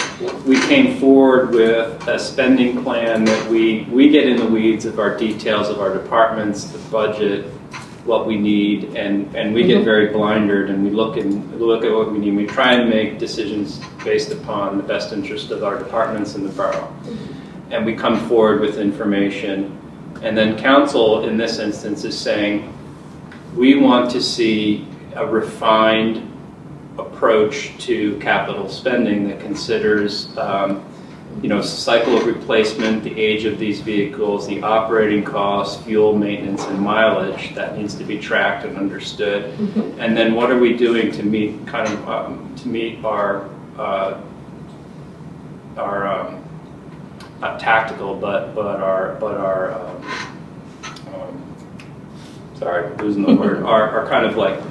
we came forward with a spending plan that we get in the weeds of our details of our departments, the budget, what we need, and we get very blindered, and we look at what we need. We try and make decisions based upon the best interest of our departments in the borough. And we come forward with information. And then council, in this instance, is saying, we want to see a refined approach to capital spending that considers, cycle of replacement, the age of these vehicles, the operating costs, fuel maintenance, and mileage that needs to be tracked and understood. And then what are we doing to meet our not tactical, but our sorry, I'm losing the word, our kind of like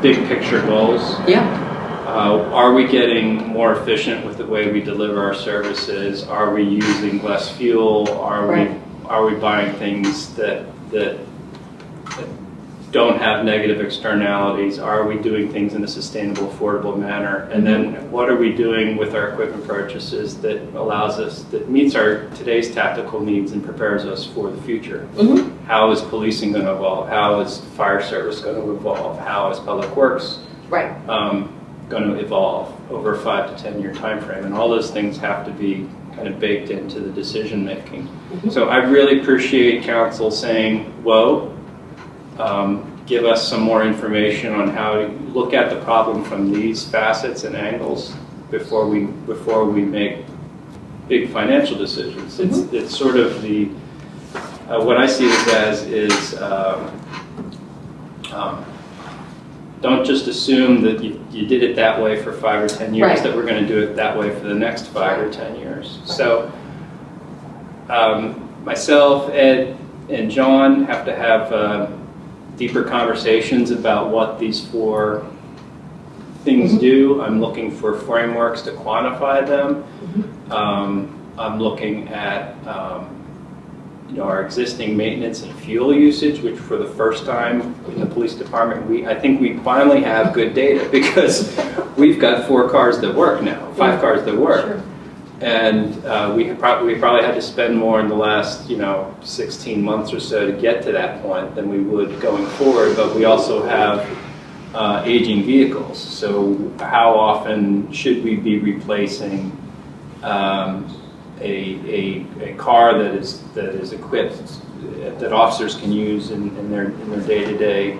big picture goals. Yeah. Are we getting more efficient with the way we deliver our services? Are we using less fuel? Are we buying things that don't have negative externalities? Are we doing things in a sustainable, affordable manner? And then what are we doing with our equipment purchases that meets our today's tactical needs and prepares us for the future? How is policing going to evolve? How is fire service going to evolve? How is public works going to evolve over a 5 to 10 year time frame? And all those things have to be kind of baked into the decision making. So I really appreciate council saying, whoa, give us some more information on how to look at the problem from these facets and angles before we make big financial decisions. It's sort of the what I see this as is don't just assume that you did it that way for 5 or 10 years, that we're going to do it that way for the next 5 or 10 years. So myself, Ed, and John have to have deeper conversations about what these 4 things do. I'm looking for frameworks to quantify them. I'm looking at our existing maintenance and fuel usage, which for the first time in the police department, I think we finally have good data because we've got 4 cars that work now, 5 cars that work. Sure. And we probably had to spend more in the last 16 months or so to get to that point than we would going forward, but we also have aging vehicles. So how often should we be replacing a car that is equipped that officers can use in their day-to-day?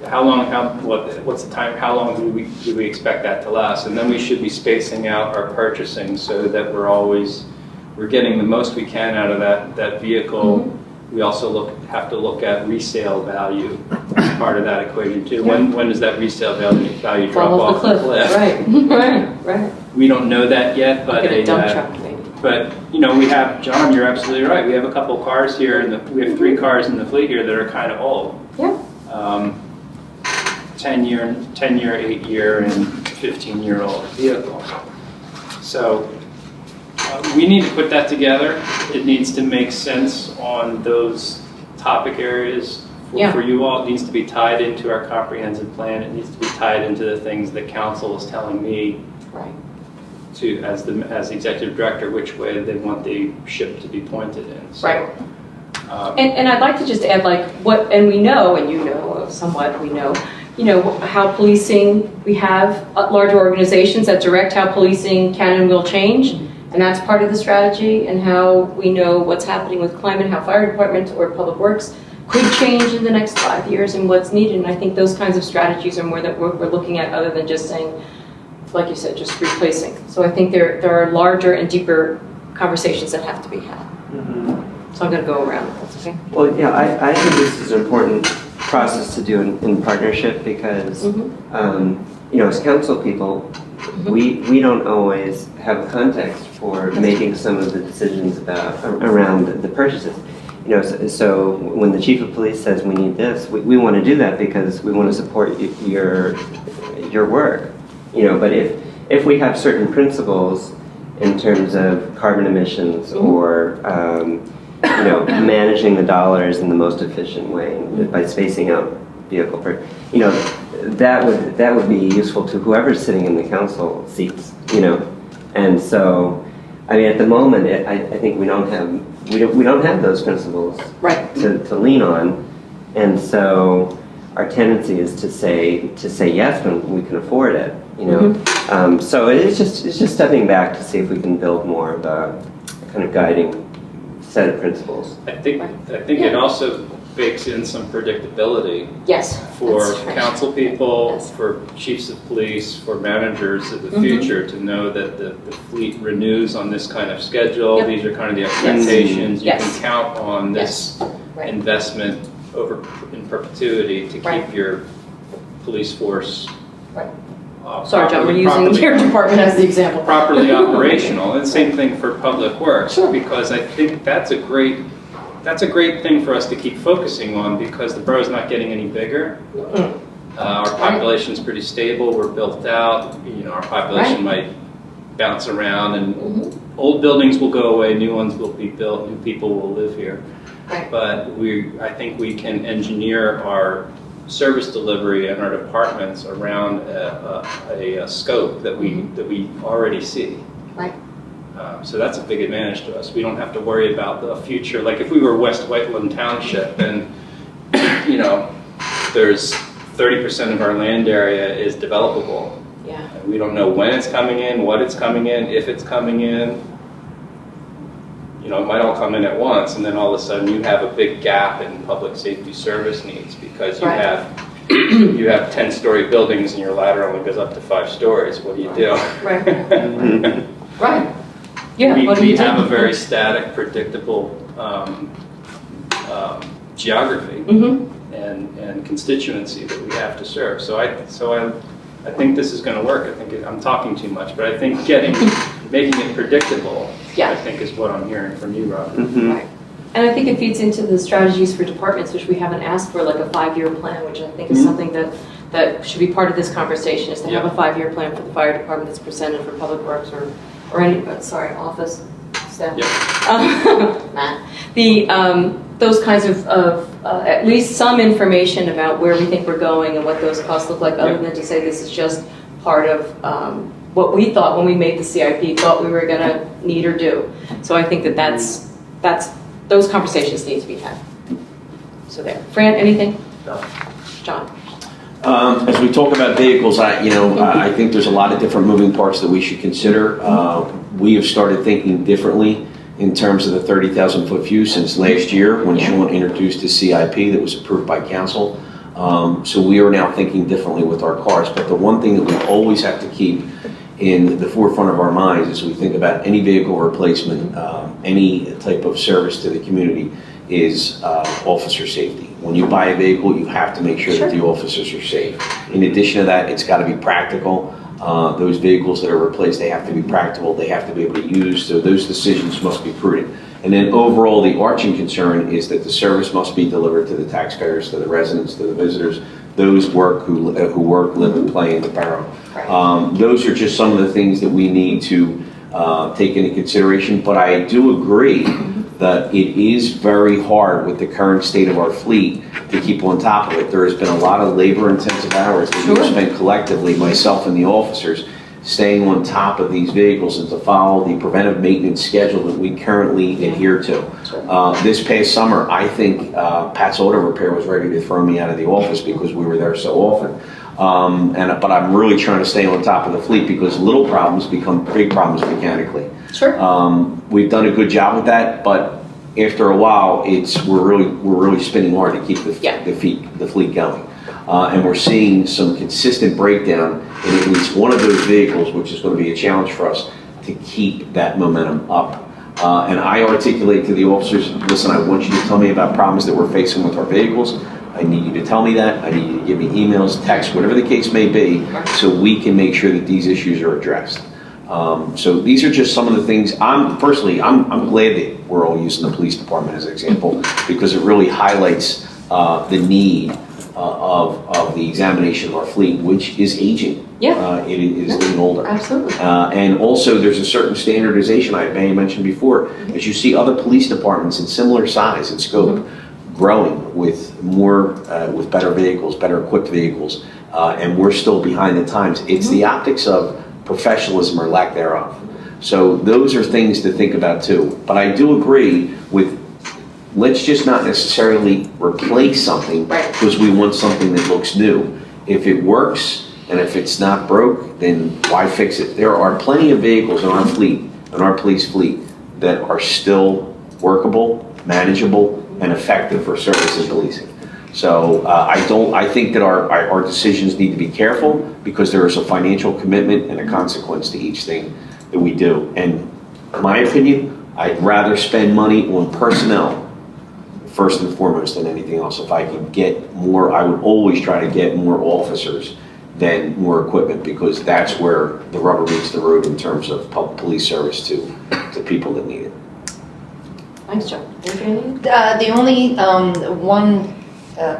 What's the time? How long do we expect that to last? And then we should be spacing out our purchasing so that we're getting the most we can out of that vehicle. We also have to look at resale value as part of that equation too. When does that resale value drop off the cliff? Right. We don't know that yet, but a dump truck maybe. But we have, John, you're absolutely right. We have a couple cars here, we have 3 cars in the fleet here that are kind of old. Yeah. 10-year, 8-year, and 15-year-old vehicles. So we need to put that together. It needs to make sense on those topic areas for you all. It needs to be tied into our comprehensive plan. It needs to be tied into the things that council is telling me to, as the executive director, which way they want the ship to be pointed in. So, and I'd like to just add, and we know, and somewhat, we know how policing, we have larger organizations that direct how policing can and will change, and that's part of the strategy, and how we know what's happening with climate, how fire department or public works could change in the next 5 years and what's needed. And I think those kinds of strategies are more that we're looking at, other than just saying, like you said, just replacing. So I think there are larger and deeper conversations that have to be had. So I'm going to go around, if that's okay. Well, yeah, I think this is important process to do in partnership because, Mhm. as council people, we don't always have context for making some of the decisions around the purchases. So when the chief of police says we need this, we want to do that because we want to support your work. But if we have certain principles in terms of carbon emissions or managing the dollars in the most efficient way by spacing out vehicle that would be useful to whoever's sitting in the council seats. And so at the moment I think we don't have those principles Right. to lean on, and so our tendency is to say yes when we can afford it. So it's just stepping back to see if we can build more of a kind of guiding set of principles. I think it also bakes in some predictability Yes. for that's right. council people, Yes. for chiefs of police, for managers of the future to know that the fleet renews on this kind of schedule. Yep. These are kind of the expectations. Yes. You can count on this Right. investment in perpetuity to Right. keep your police force Right. Sorry, John, we're using properly- your department as the example. properly operational, and same thing for public works. Sure. Because I think that's a great thing for us to keep focusing on because the borough's not getting any bigger. Our population's pretty stable. We're built out. Our population might bounce around, and old buildings will go away, new ones will be built, new people will live here. Right. But I think we can engineer our service delivery and our departments around a scope that we already see. Right. So that's a big advantage to us. We don't have to worry about the future. Like if we were West Whiteland Township and, there's 30% of our land area is developable. Yeah. And we don't know when it's coming in, what it's coming in, if it's coming in. It might all come in at once, and then all of a sudden you have a big gap in public safety service needs because you Right. have 10-story buildings and your ladder only goes up to 5 stories. What do you do? Right. Right. Yeah. We what do you do? have a very static, predictable geography and constituency that we have to serve. So I think this is going to work. I'm talking too much, but I think making it predictable, Yeah. I think is what I'm hearing from you, Robert. Right. And I think it feeds into the strategies for departments, which we haven't asked for, like a 5-year plan, which I think is something that should be part of this conversation, is to have a 5-year plan for the fire department that's presented for public works or any, office staff. Yep. Matt. Those kinds of at least some information about where we think we're going and what those costs look like, other than to say this is just part of what we thought when we made the CIP, thought we were going to need or do. So I think that's those conversations need to be had. So there. Fran, anything? No. John? As we talk about vehicles, I think there's a lot of different moving parts that we should consider. We have started thinking differently in terms of the 30,000-foot view since last year when Sean introduced his CIP that was approved by council. So we are now thinking differently with our cars. But the one thing that we always have to keep in the forefront of our minds as we think about any vehicle replacement, any type of service to the community is officer safety. When you buy a vehicle, you have to make sure that the officers are safe. In addition to that, it's got to be practical. Those vehicles that are replaced, they have to be practical, they have to be able to use, so those decisions must be prudent. And then overall, the arching concern is that the service must be delivered to the taxpayers, to the residents, to the visitors, those who work, live, and play in the borough. Those are just some of the things that we need to take into consideration, but I do agree that it is very hard with the current state of our fleet to keep on top of it. There has been a lot of labor-intensive hours that we've spent collectively, myself and the officers, staying on top of these vehicles and to follow the preventive maintenance schedule that we currently adhere to. This past summer, I think Pat's Auto Repair was ready to throw me out of the office because we were there so often. But I'm really trying to stay on top of the fleet because little problems become big problems mechanically. We've done a good job with that, but after a while, we're really spinning hard to keep the fleet going. And we're seeing some consistent breakdown in at least one of those vehicles, which is going to be a challenge for us to keep that momentum up. And I articulate to the officers, listen, I want you to tell me about problems that we're facing with our vehicles. I need you to tell me that. I need you to give me emails, texts, whatever the case may be, so we can make sure that these issues are addressed. So these are just some of the things. I'm glad that we're all using the police department as an example, because it really highlights the need of the examination of our fleet, which is aging. Yeah. It is getting older. Absolutely. And also, there's a certain standardization I may have mentioned before. As you see other police departments in similar size and scope growing with more, with better vehicles, better equipped vehicles, and we're still behind the times. It's the optics of professionalism or lack thereof. So those are things to think about too. But I do agree with, let's just not necessarily replace something because we want something that looks new. If it works and if it's not broke, then why fix it? There are plenty of vehicles in our fleet, in our police fleet, that are still workable, manageable, and effective for service and policing. So I think that our decisions need to be careful because there is a financial commitment and a consequence to each thing that we do. And in my opinion, I'd rather spend money on personnel first and foremost than anything else. If I could get more, I would always try to get more officers than more equipment, because that's where the rubber meets the road in terms of public police service to people that need it. Thanks, Joe. Anything? The only one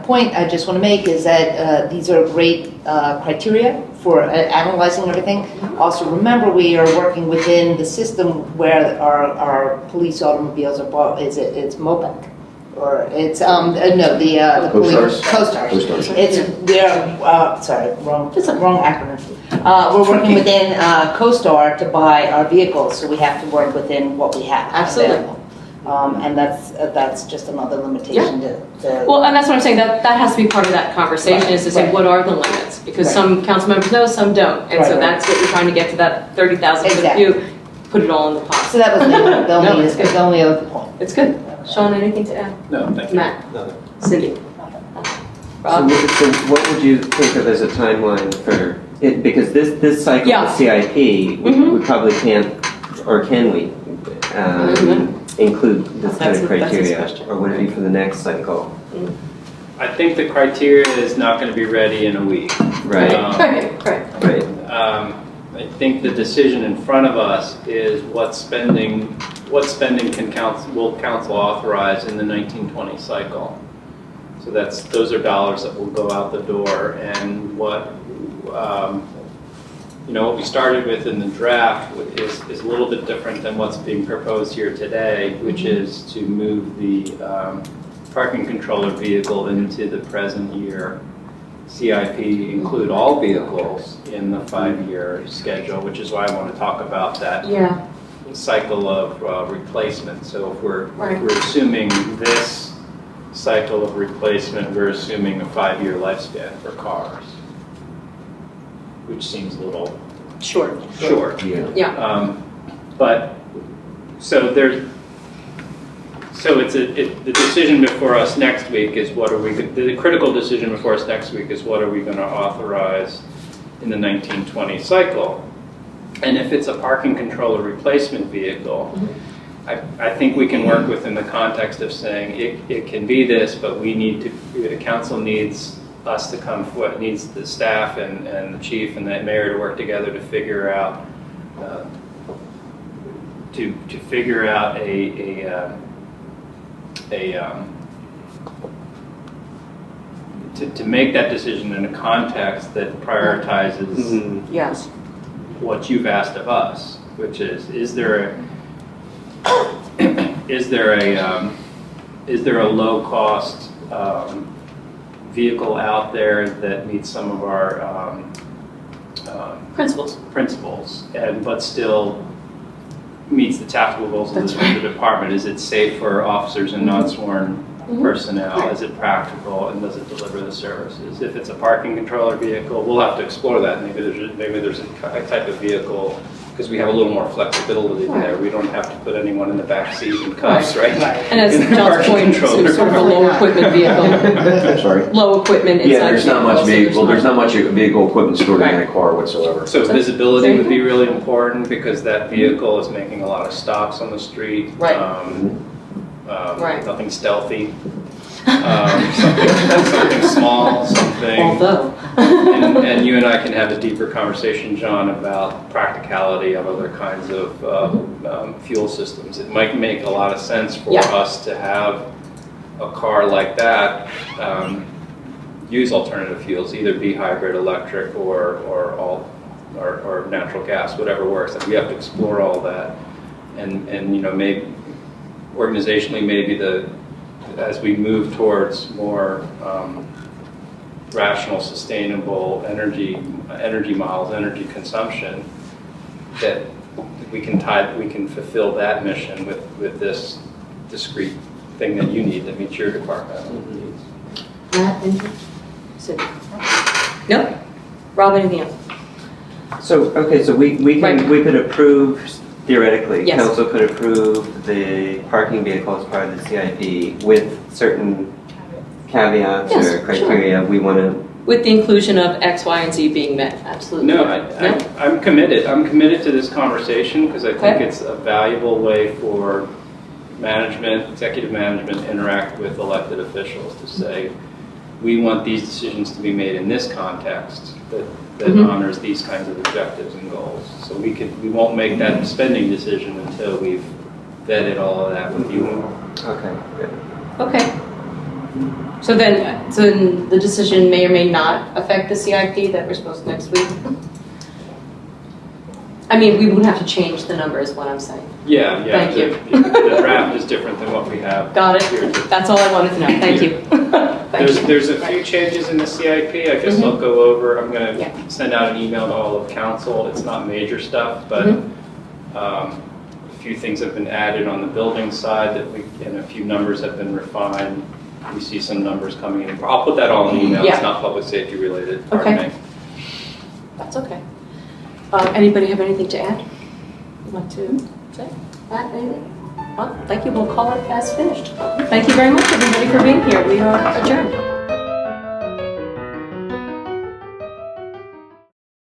point I just want to make is that these are great criteria for analyzing everything. Also, remember, we are working within the system where our police automobiles are bought. It's MOPEC, or it's the police Co-Stars. It's wrong acronym. We're working within Co-Star to buy our vehicles, so we have to work within what we have. Absolutely. Available. And that's just another limitation to Well, and that's what I'm saying, that has to be part of that conversation, is to say, what are the limits? Because some council members know, some don't. And so that's what we're trying to get to, that 30,000 foot view, put it all in the pot. So that was the only other point. It's good. Sean, anything to add? No, thank you. Matt? Cindy? So what would you think of as a timeline for it? Because this cycle of CIP, we probably can't, or can we, include this kind of criteria? Or would it be for the next cycle? I think the criteria is not going to be ready in a week. Right. Right. I think the decision in front of us is what spending will council authorize in the 1920 cycle. So those are dollars that will go out the door, and what we started with in the draft is a little bit different than what's being proposed here today, which is to move the parking controller vehicle into the present year CIP, include all vehicles in the 5-year schedule, which is why I want to talk about that cycle of replacement. So if we're assuming this cycle of replacement, we're assuming a 5-year lifespan for cars, which seems a little Short. Yeah. But the decision before us next week is the critical decision before us next week is what are we going to authorize in the 1920 cycle. And if it's a parking controller replacement vehicle, I think we can work within the context of saying it can be this, but the council needs us to come forward, needs the staff and the chief and the mayor to work together to figure out to make that decision in a context that prioritizes Yes. what you've asked of us, which is there a low cost vehicle out there that meets some of our principles, but still meets the tactical goals of the department? Is it safe for officers and non-sworn personnel? Is it practical, and does it deliver the services? If it's a parking controller vehicle, we'll have to explore that. Maybe there's a type of vehicle, because we have a little more flexibility there. We don't have to put anyone in the back seat in cuffs, right? And as John's point, it's sort of a low equipment vehicle. I'm sorry. Low equipment inside. Yeah, there's not much vehicle equipment stored in that car whatsoever. So visibility would be really important, because that vehicle is making a lot of stops on the street. Right. Nothing stealthy. something small, something. Although. And you and I can have a deeper conversation, John, about practicality of other kinds of fuel systems. It might make a lot of sense for Yeah. us to have a car like that use alternative fuels, either be hybrid, electric, or natural gas, whatever works. And we have to explore all that, and you know, maybe organizationally, maybe as we move towards more rational, sustainable energy models, energy consumption, that we can fulfill that mission with this discrete thing that you need that meets your departmental needs. Matt, anything? Sid? Nope. Rob, anything else? So, okay, so we Right. could approve, theoretically, Yes. council could approve the parking vehicle as part of the CIP with certain caveats Yes, or criteria we want to. With the inclusion of X, Y, and Z being met, absolutely. No, No? I'm committed. I'm committed to this conversation because I think Okay. it's a valuable way for management, executive management, to interact with elected officials to say, we want these decisions to be made in this context that Mhm. honors these kinds of objectives and goals. So we won't make that spending decision until we've vetted all of that with you. Okay, good. Okay. So then the decision may or may not affect the CIP that we're supposed to next week? I mean, we would have to change the number is what I'm saying. Yeah. Thank you. The draft is different than what we have. Got it. here. That's all I wanted to know. Thank you. Thank you. There's a few changes in the CIP. I guess I'll go over. I'm going Yeah. to send out an email to all of council. It's not major stuff, but a few things have been added on the building side and a few numbers have been refined. We see some numbers coming in. I'll put that all in email. Yeah. It's not public safety related. Pardon Okay. me. That's okay. Anybody have anything to add? You want to say? Matt, anything? Well, thank you. We'll call it as finished. Thank you very much, everybody, for being here. We are adjourned.